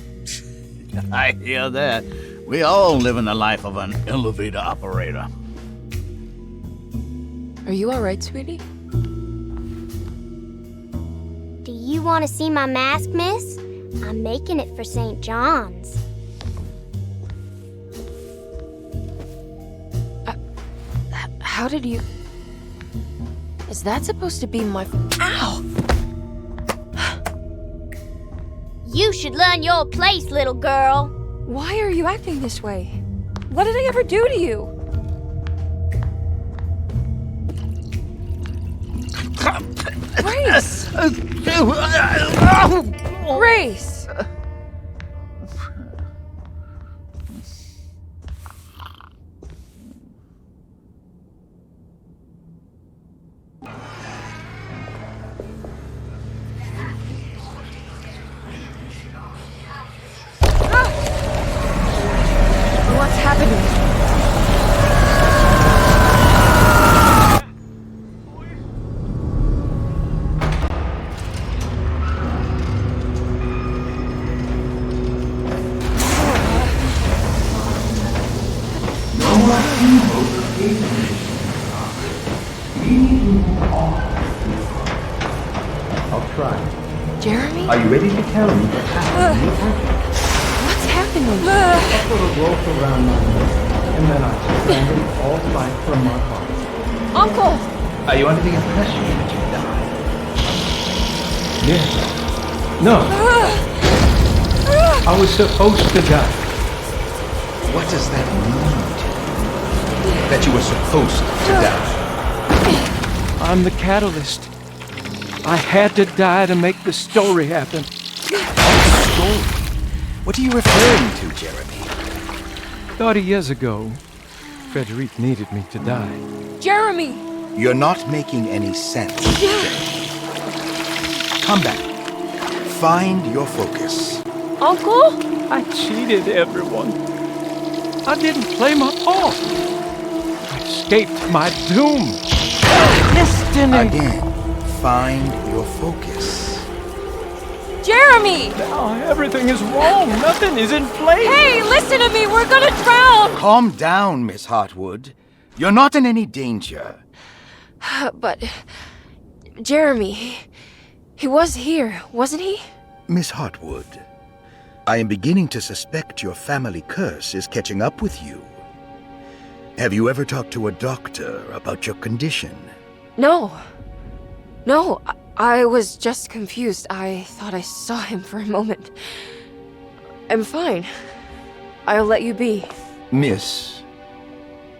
I hear that. We all live in the life of an elevator operator. Are you all right, sweetie? Do you want to see my mask, miss? I'm making it for St. John's. How did you... Is that supposed to be my... Ow! You should learn your place, little girl. Why are you acting this way? What did I ever do to you? Grace! Grace! What's happening? I'll try. Jeremy? Are you ready to tell me what happened? What's happening? I put a rope around my neck, and then I strangled all life from my body. Uncle! Are you under the impression that you died? Yes. No. I was supposed to die. What does that mean to you? That you were supposed to die? I'm the catalyst. I had to die to make the story happen. Story? What are you referring to, Jeremy? 30 years ago, Frederic needed me to die. Jeremy! You're not making any sense, Jeremy. Come back. Find your focus. Uncle? I cheated everyone. I didn't play my part. I escaped my doom. Destiny! Again, find your focus. Jeremy! Now everything is wrong. Nothing is in place. Hey, listen to me! We're gonna drown! Calm down, Miss Hartwood. You're not in any danger. But... Jeremy... He was here, wasn't he? Miss Hartwood, I am beginning to suspect your family curse is catching up with you. Have you ever talked to a doctor about your condition? No. No, I was just confused. I thought I saw him for a moment. I'm fine. I'll let you be. Miss,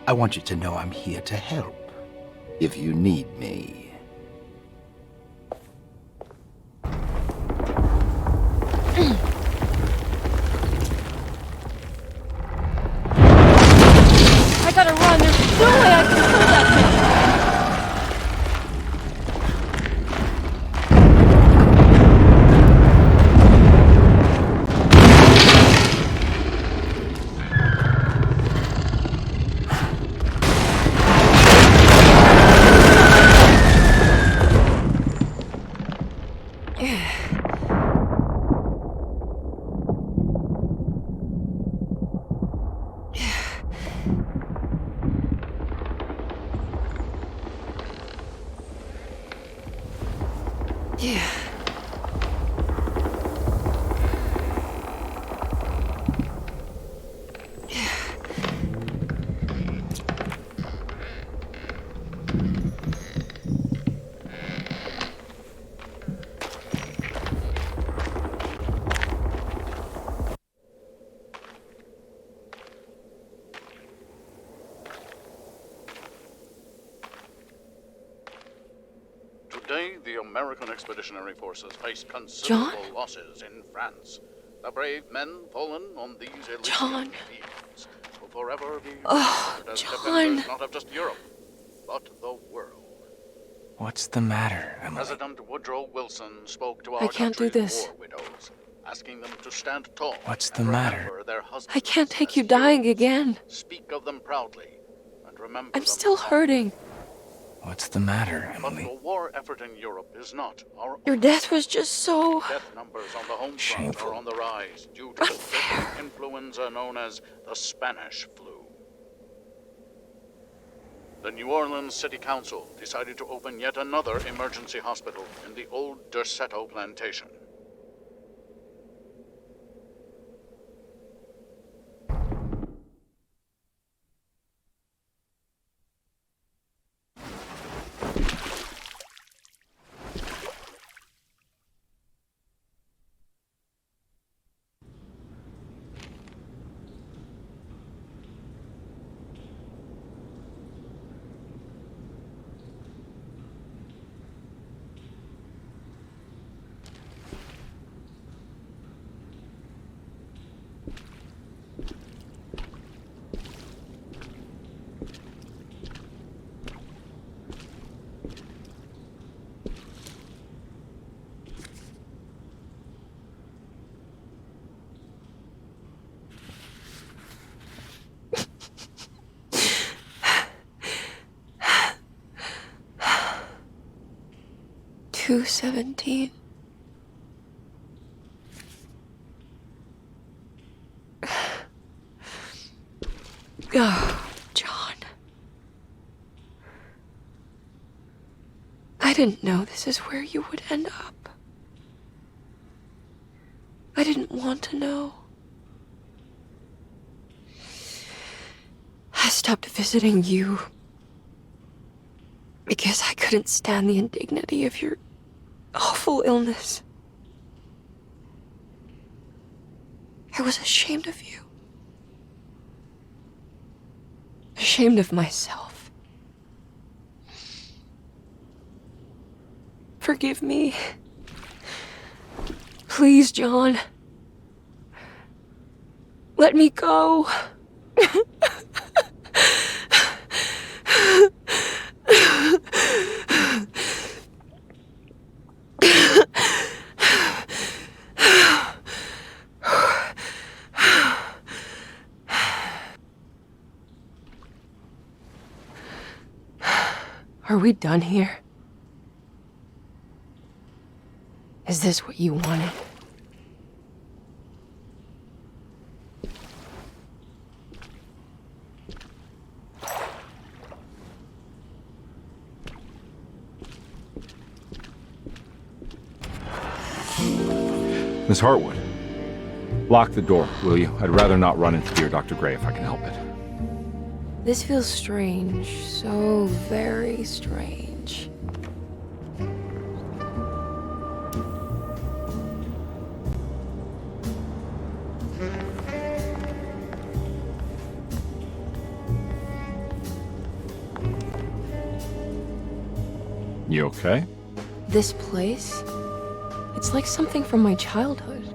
I want you to know I'm here to help, if you need me. I gotta run. There's no way I can kill that thing. Today, the American Expeditionary Forces face considerable losses in France. The brave men fallen on these Elysian fields will forever be remembered as defenders not of just Europe, but the world. What's the matter, Emily? President Woodrow Wilson spoke to our I can't do country's this. war widows, asking them to stand tall. What's the and matter? remember their husbands I can't take as you dying heroes. again. Speak of them proudly, and remember I'm them still hurting. What's the matter, Emily? But the war effort in Europe is not our Your own. death was just so... Death numbers on the home front Shameful. are on the rise due to the deadly influenza known as the Spanish flu. The New Orleans City Council decided to open yet another emergency hospital in the old Derceto plantation. 217. Oh, John. I didn't know this is where you would end up. I didn't want to know. I stopped visiting you because I couldn't stand the indignity of your awful illness. I was ashamed of you. Ashamed of myself. Forgive me. Please, John. Let me go. Are we done here? Is this what you wanted? Miss Hartwood, lock the door, will you? I'd rather not run into dear Dr. Gray if I can help it. This feels strange. So very strange. You okay? This place? It's like something from my childhood.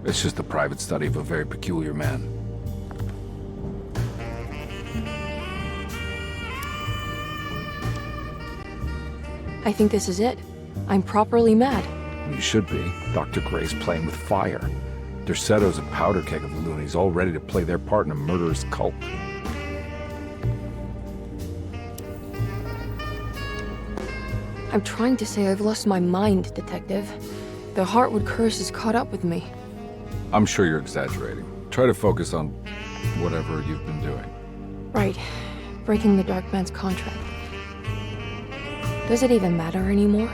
It's just the private study of a very peculiar man. I think this is it. I'm properly mad. You should be. Dr. Gray's playing with fire. Derceto's a powder keg of loonies, all ready to play their part in a murderous cult. I'm trying to say I've lost my mind, Detective. The Hartwood curse has caught up with me. I'm sure you're exaggerating. Try to focus on whatever you've been doing. Right. Breaking the Dark Man's contract. Does it even matter anymore?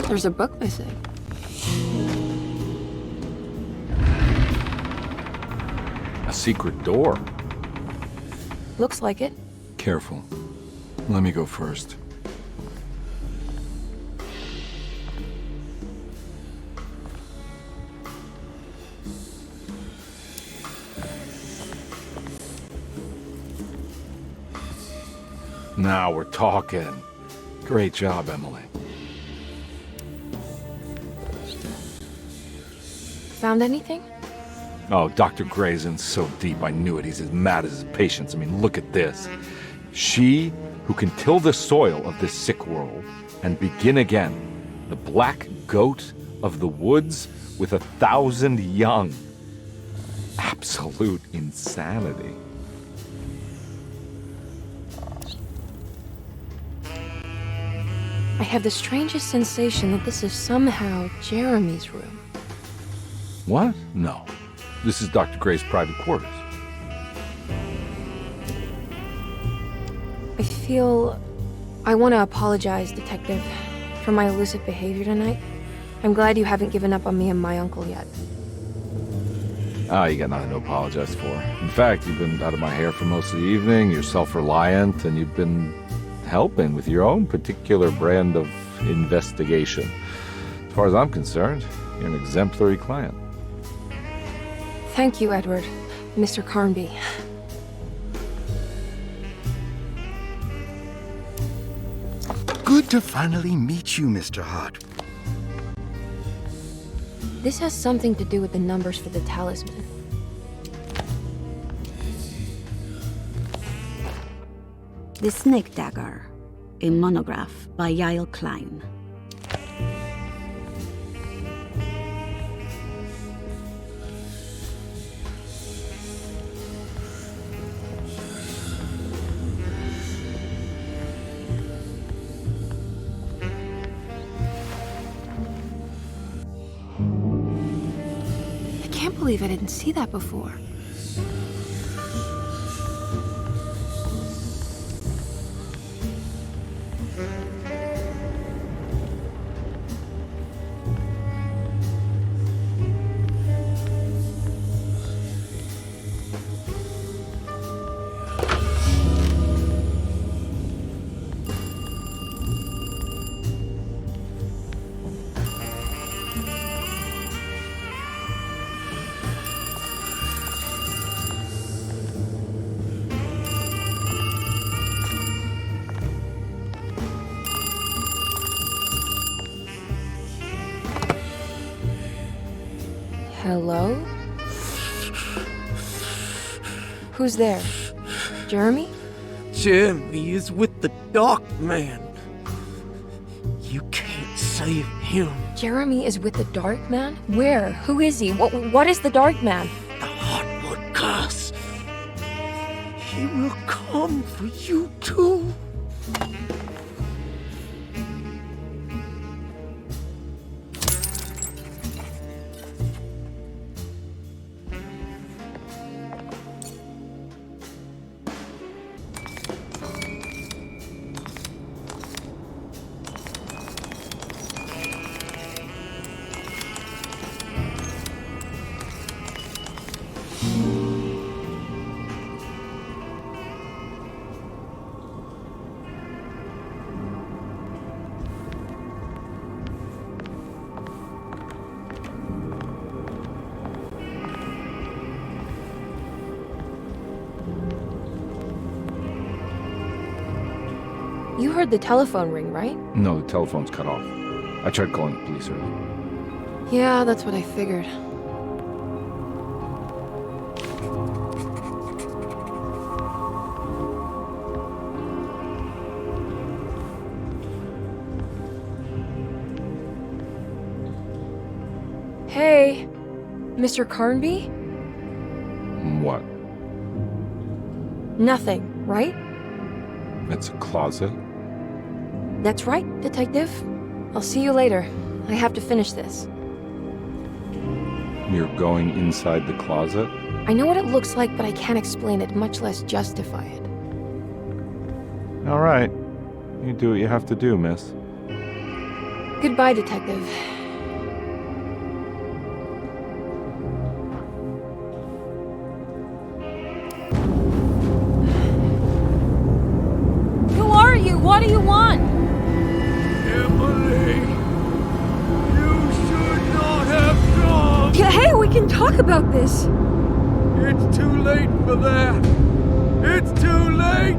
There's a book missing. A secret door. Looks like it. Careful. Let me go first. Now we're talking. Great job, Emily. Found anything? Oh, Dr. Gray's in so deep, I knew it. He's as mad as his patients. I mean, look at this. She who can till the soil of this sick world and begin again, the black goat of the woods with 1,000 young. Absolute insanity. I have the strangest sensation that this is somehow Jeremy's room. What? No. This is Dr. Gray's private quarters. I feel... I want to apologize, Detective, for my elusive behavior tonight. I'm glad you haven't given up on me and my uncle yet. Ah, you got nothing to apologize for. In fact, you've been out of my hair for most of the evening, you're self-reliant, and you've been helping with your own particular brand of investigation. As far as I'm concerned, you're an exemplary client. Thank you, Edward. Mr. Carnby. Good to finally meet you, Mr. Hart. This has something to do with the numbers for the talisman. The Snake Dagger, a monograph by Yael Klein. I can't believe I didn't see that before. Hello? Who's there? Jeremy? Jeremy is with the Dark Man. You can't save him. Jeremy is with the Dark Man? Where? Who is he? What is the Dark Man? The Hartwood curse. He will come for you too. You heard the telephone ring, right? No, the telephone's cut off. I tried calling the police earlier. Yeah, that's what I figured. Hey, Mr. Carnby? What? Nothing, right? It's a closet? That's right, Detective. I'll see you later. I have to finish this. You're going inside the closet? I know what it looks like, but I can't explain it, much less justify it. All right. You do what you have to do, miss. Goodbye, Detective. Who are you? What do you want? Emily, you should not have come. Yeah, hey, we can talk about this. It's too late for that. It's too late.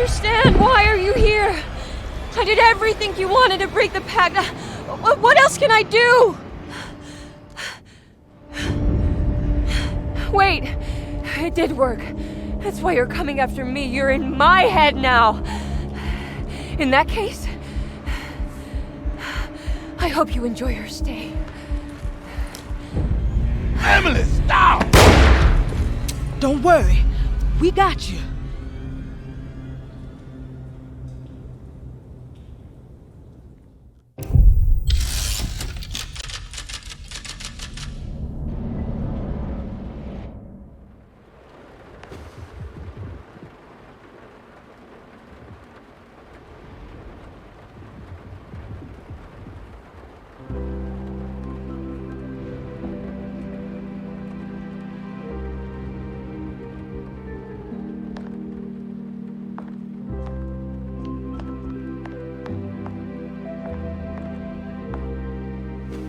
understand. Why are you here? I did everything you wanted to break the pact. What else can I do? Wait, it did work. That's why you're coming after me. You're in my head now. In that case, I hope you enjoy your stay. Emily, stop! Don't worry. We got you.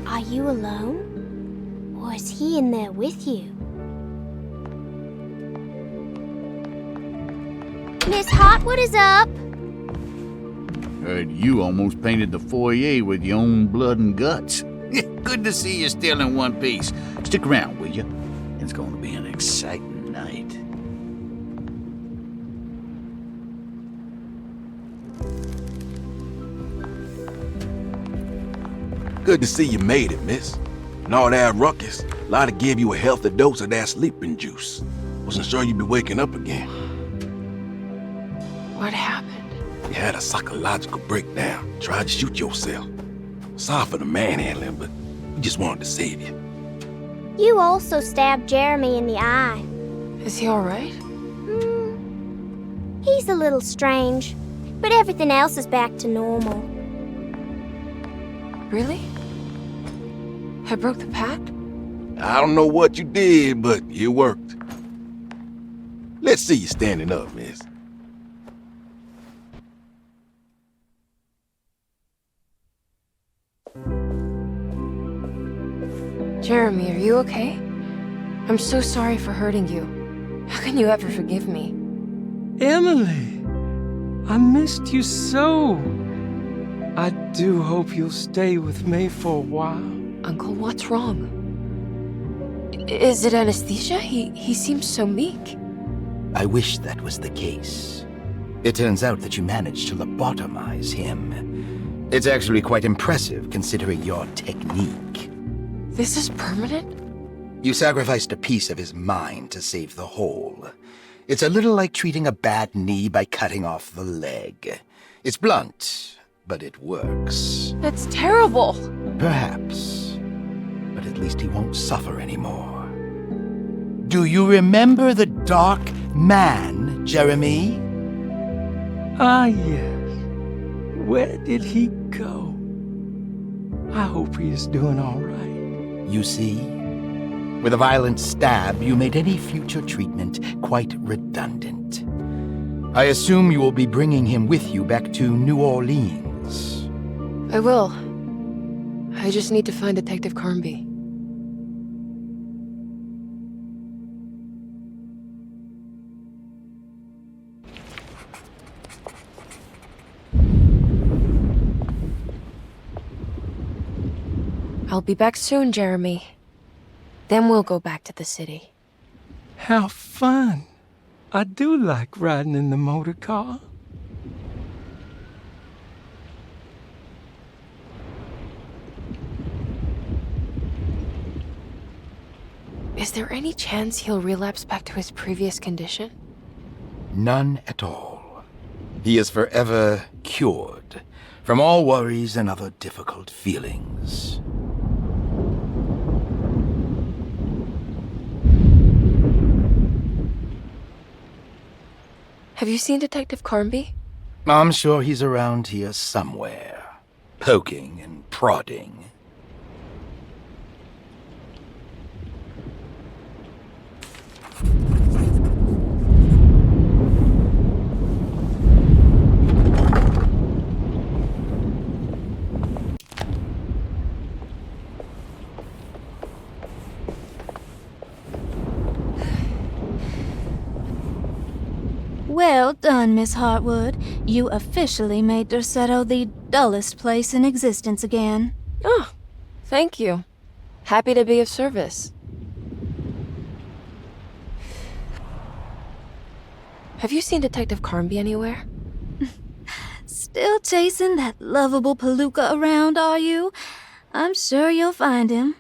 Are you alone? Or is he in there with you? Miss Hartwood is up! Heard you almost painted the foyer with your own blood and guts. Good to see you still in one piece. Stick around, will you? It's going to be an exciting night. Good to see you made it, miss. And all that ruckus, Lottie gave you a healthy dose of that sleeping juice. Wasn't sure you'd be waking up again. What happened? You had a psychological breakdown. Tried to shoot yourself. Sorry for the manhandling, but we just wanted to save you. You also stabbed Jeremy in the eye. Is he alright? He's a little strange, but everything else is back to normal. Really? I broke the pact? I don't know what you did, but it worked. Let's see you standing up, miss. Jeremy, are you okay? I'm so sorry for hurting you. How can you ever forgive me? Emily, I missed you so. I do hope you'll stay with me for a while. Uncle, what's wrong? Is it anesthesia? He seems so meek. I wish that was the case. It turns out that you managed to lobotomize him. It's actually quite impressive considering your technique. This is permanent? You sacrificed a piece of his mind to save the whole. It's a little like treating a bad knee by cutting off the leg. It's blunt, but it works. That's terrible. Perhaps. But at least he won't suffer anymore. Do you remember the Dark Man, Jeremy? Ah, yes. Where did he go? I hope he is doing all right. You see? With a violent stab, you made any future treatment quite redundant. I assume you will be bringing him with you back to New Orleans. I will. I just need to find Detective Carnby. I'll be back soon, Jeremy. Then we'll go back to the city. How fun. I do like riding in the motor car. Is there any chance he'll relapse back to his previous condition? None at all. He is forever cured from all worries and other difficult feelings. Have you seen Detective Carnby? I'm sure he's around here somewhere, poking and prodding. Well done, Miss Hartwood. You officially made Derceto the dullest place in existence again. Oh, thank you. Happy to be of service. Have you seen Detective Carnby anywhere? Still chasing that lovable palooka around, are you? I'm sure you'll find him.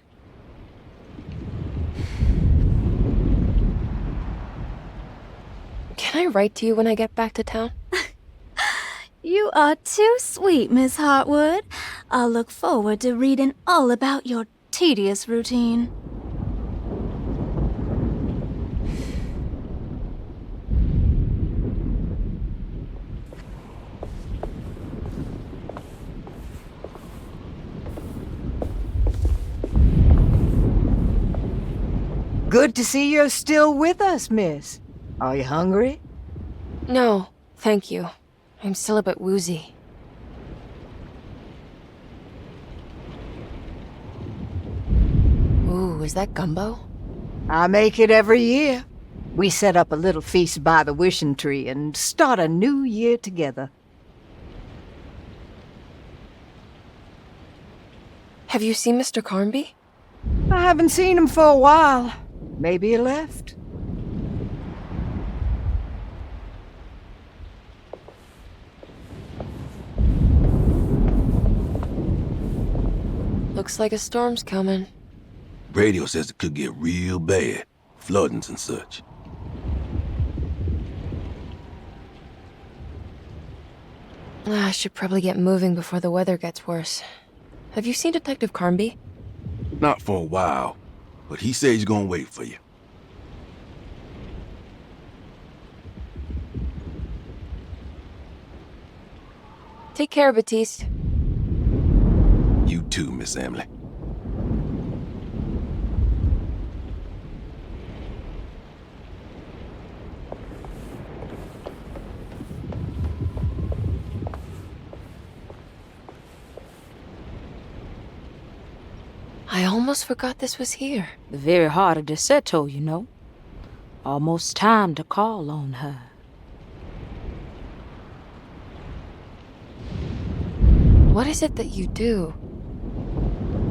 Can I write to you when I get back to town? You are too sweet, Miss Hartwood. I'll look forward to reading all about your tedious routine. Good to see you're still with us, miss. Are you hungry? No, thank you. I'm still a bit woozy. Ooh, is that gumbo? I make it every year. We set up a little feast by the wishing tree and start a new year together. Have you seen Mr. Carnby? I haven't seen him for a while. Maybe he left. Looks like a storm's coming. Radio says it could get real bad. Floodings and such. I should probably get moving before the weather gets worse. Have you seen Detective Carnby? Not for a while, but he said he's gonna wait for you. Take care, Batiste. You too, Miss Emily. I almost forgot this was here. The very heart of Derceto, you know. Almost time to call on her. What is it that you do?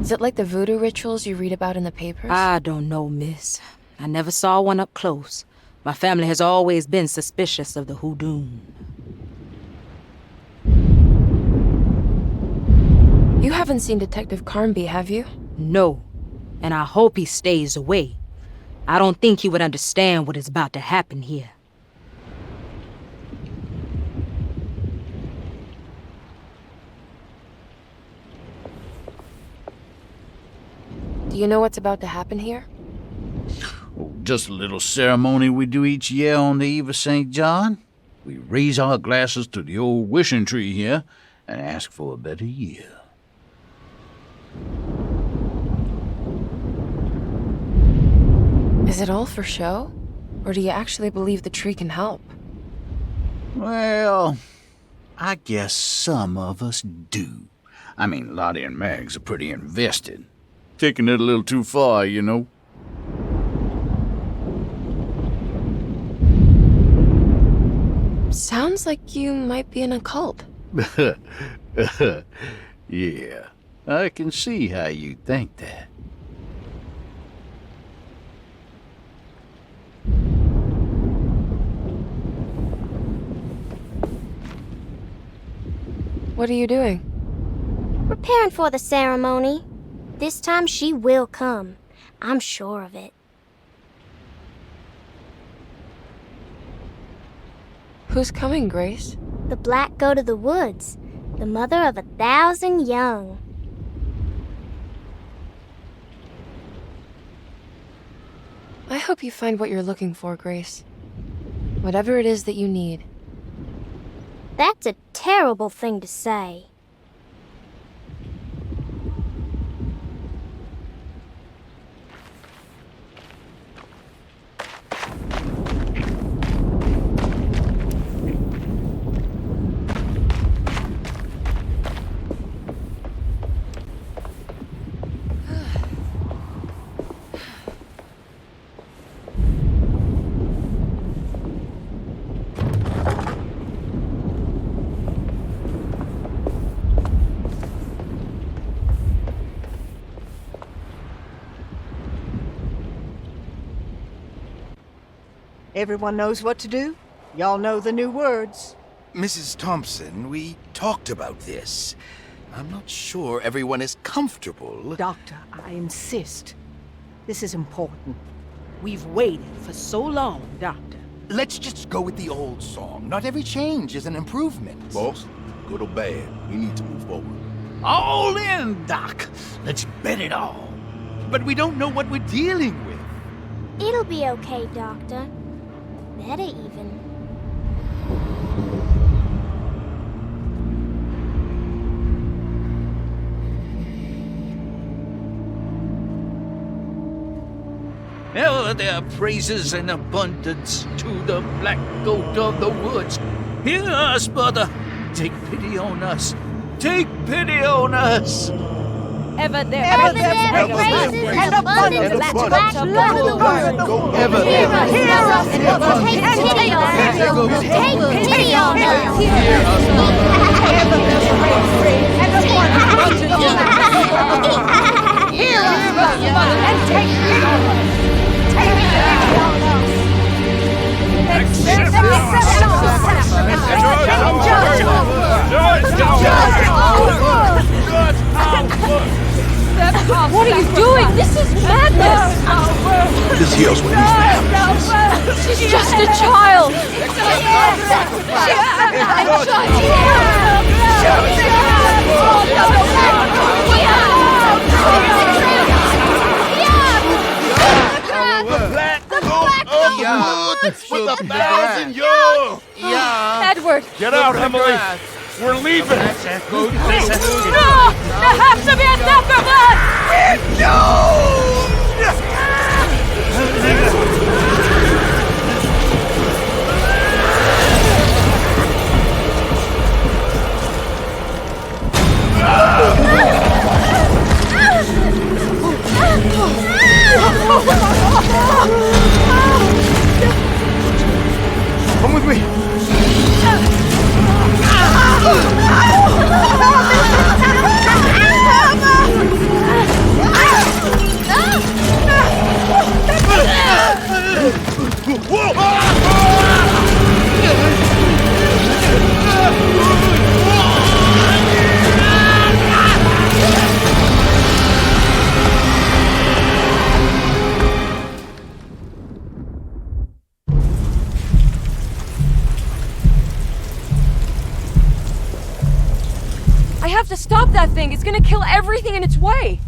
Is it like the voodoo rituals you read about in the papers? I don't know, miss. I never saw one up close. My family has always been suspicious of the hoodoo. You haven't seen Detective Carnby, have you? No, and I hope he stays away. I don't think he would understand what is about to happen here. Do you know what's about to happen here? Oh, just a little ceremony we do each year on the eve of St. John. We raise our glasses to the old wishing tree here and ask for a better year. Is it all for show? Or do you actually believe the tree can help? Well, I guess some of us do. I mean, Lottie and Mags are pretty invested. Taking it a little too far, you know. Sounds like you might be in a cult. Yeah, I can see how you think that. What are you doing? Preparing for the ceremony. This time she will come. I'm sure of it. Who's coming, Grace? The Black Goat of the Woods, the mother of 1,000 young. I hope you find what you're looking for, Grace. Whatever it is that you need. That's a terrible thing to say. Everyone knows what to do? Y'all know the new words. Mrs. Thompson, we talked about this. I'm not sure everyone is comfortable. Doctor, I insist. This is important. We've waited for so long, Doctor. Let's just go with the old song. Not every change is an improvement. Boss, good or bad, we need to move forward. All in, Doc. Let's bet it all. But we don't know what we're dealing with. It'll be okay, Doctor. Better even. Hell, there are praises in abundance to the black goat of the woods. Hear us, mother. Take pity on us. Take pity on us. Ever there praises and abundance of the black goat of the woods. Ever Hear us, and take pity on us. Take pity on us. Hear us, mother. Ever there's praise and abundance of the black goat. Hear us, mother, and take pity on us. Take pity on us. Accept our sacrifice. What are you doing? This is madness! This here's what needs to happen. She's just a child! With 1,000 years! Edward! Get out, Emily! We're leaving! No! There has to be a darker Come with me. I have to stop that thing! It's gonna kill everything in its way!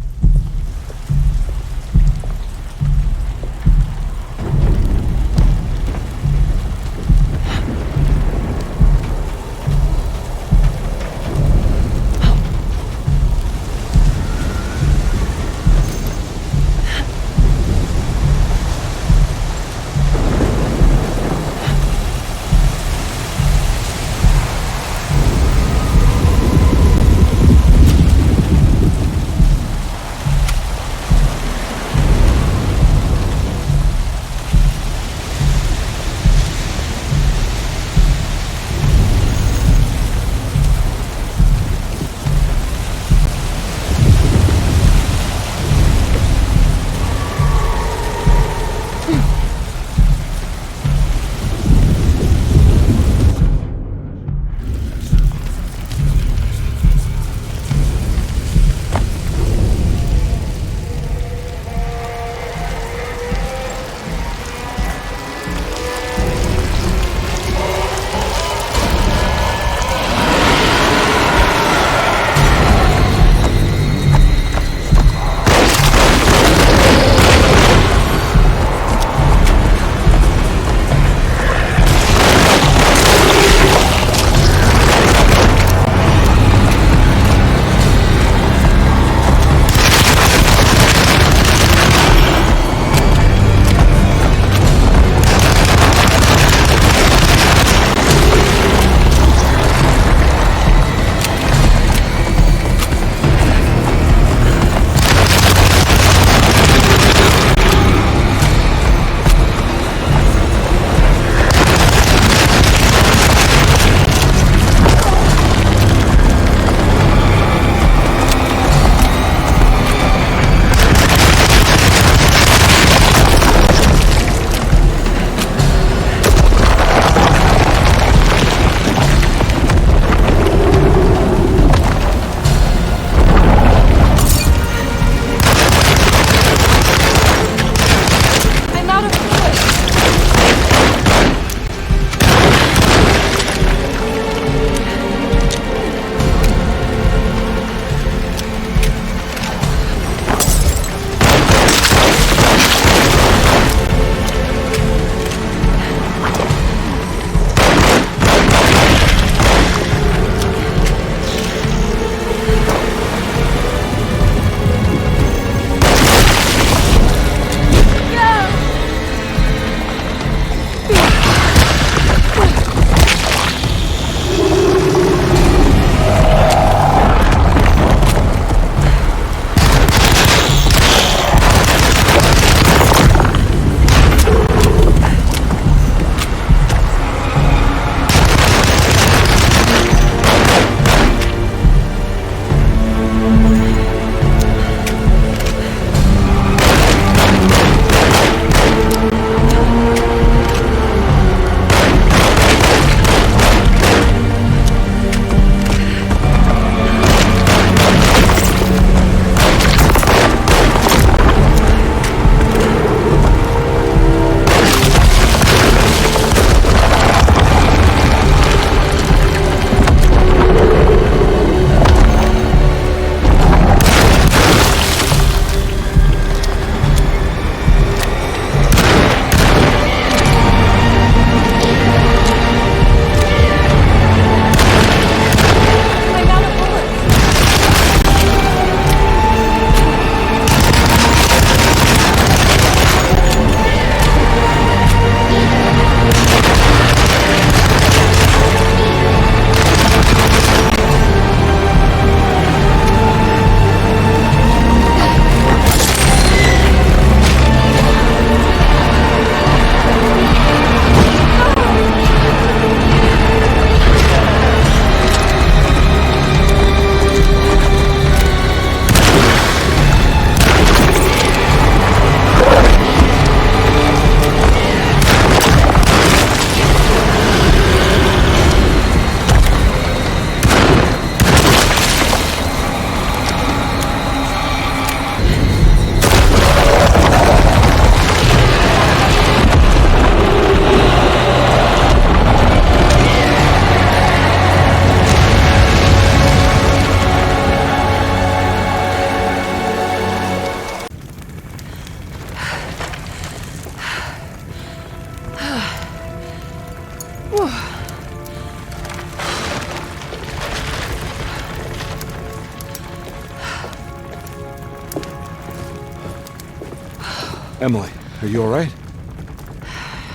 Emily, are you all right?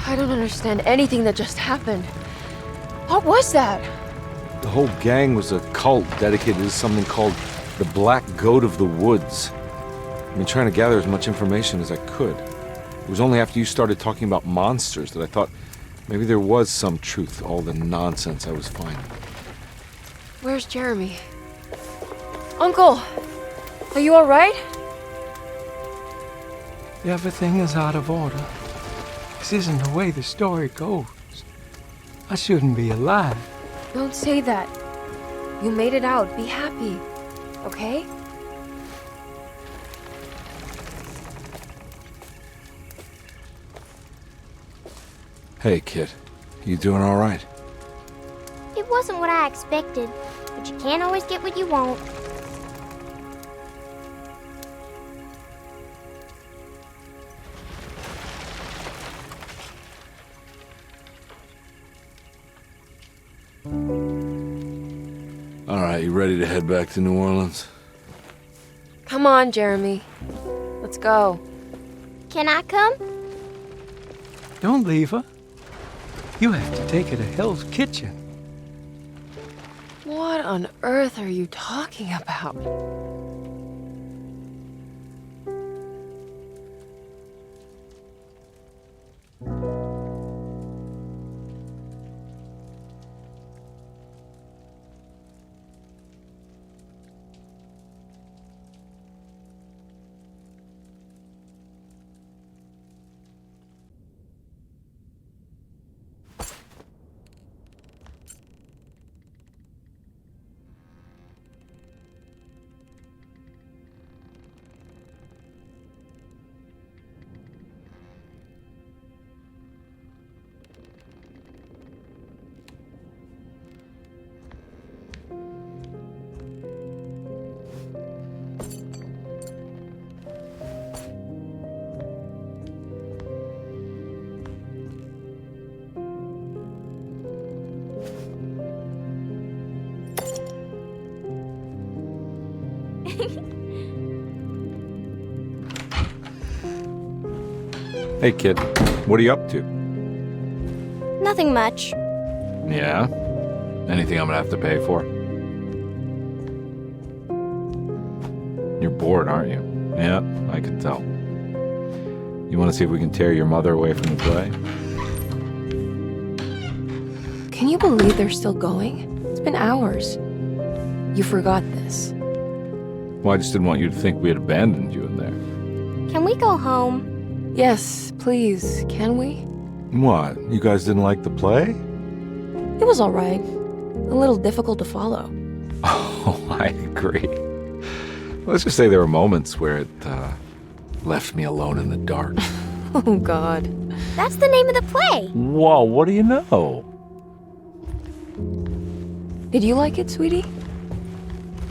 I don't understand anything that just happened. What was that? The whole gang was a cult dedicated to something called the Black Goat of the Woods. I've been trying to gather as much information as I could. It was only after you started talking about monsters that I thought maybe there was some truth to all the nonsense I was finding. Where's Jeremy? Uncle! Are you alright? Everything is out of order. This isn't the way the story goes. I shouldn't be alive. Don't say that. You made it out. Be happy. Okay? Hey, kid. You doing all right? It wasn't what I expected, but you can't always get what you want. All right, you ready to head back to New Orleans? Come on, Jeremy. Let's go. Can I come? Don't leave her. You have to take her to Hell's Kitchen. What on earth are you talking about? Hey, kid. What are you up to? Nothing much. Yeah? Anything I'm gonna have to pay for? You're bored, aren't you? Yeah, I can tell. You want to see if we can tear your mother away from the play? Can you believe they're still going? It's been hours. You forgot this. Well, I just didn't want you to think we had abandoned you in there. Can we go home? Yes, please. Can we? What? You guys didn't like the play? It was alright. A little difficult to follow. Oh, I agree. Let's just say there were moments where it left me alone in the dark. Oh, God. That's the name of the play. Whoa, what do you know? Did you like it, sweetie?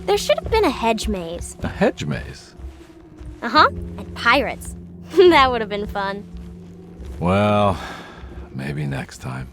There should have been a hedge maze. A hedge maze? Uh-huh. And pirates. That would have been fun. Well, maybe next time.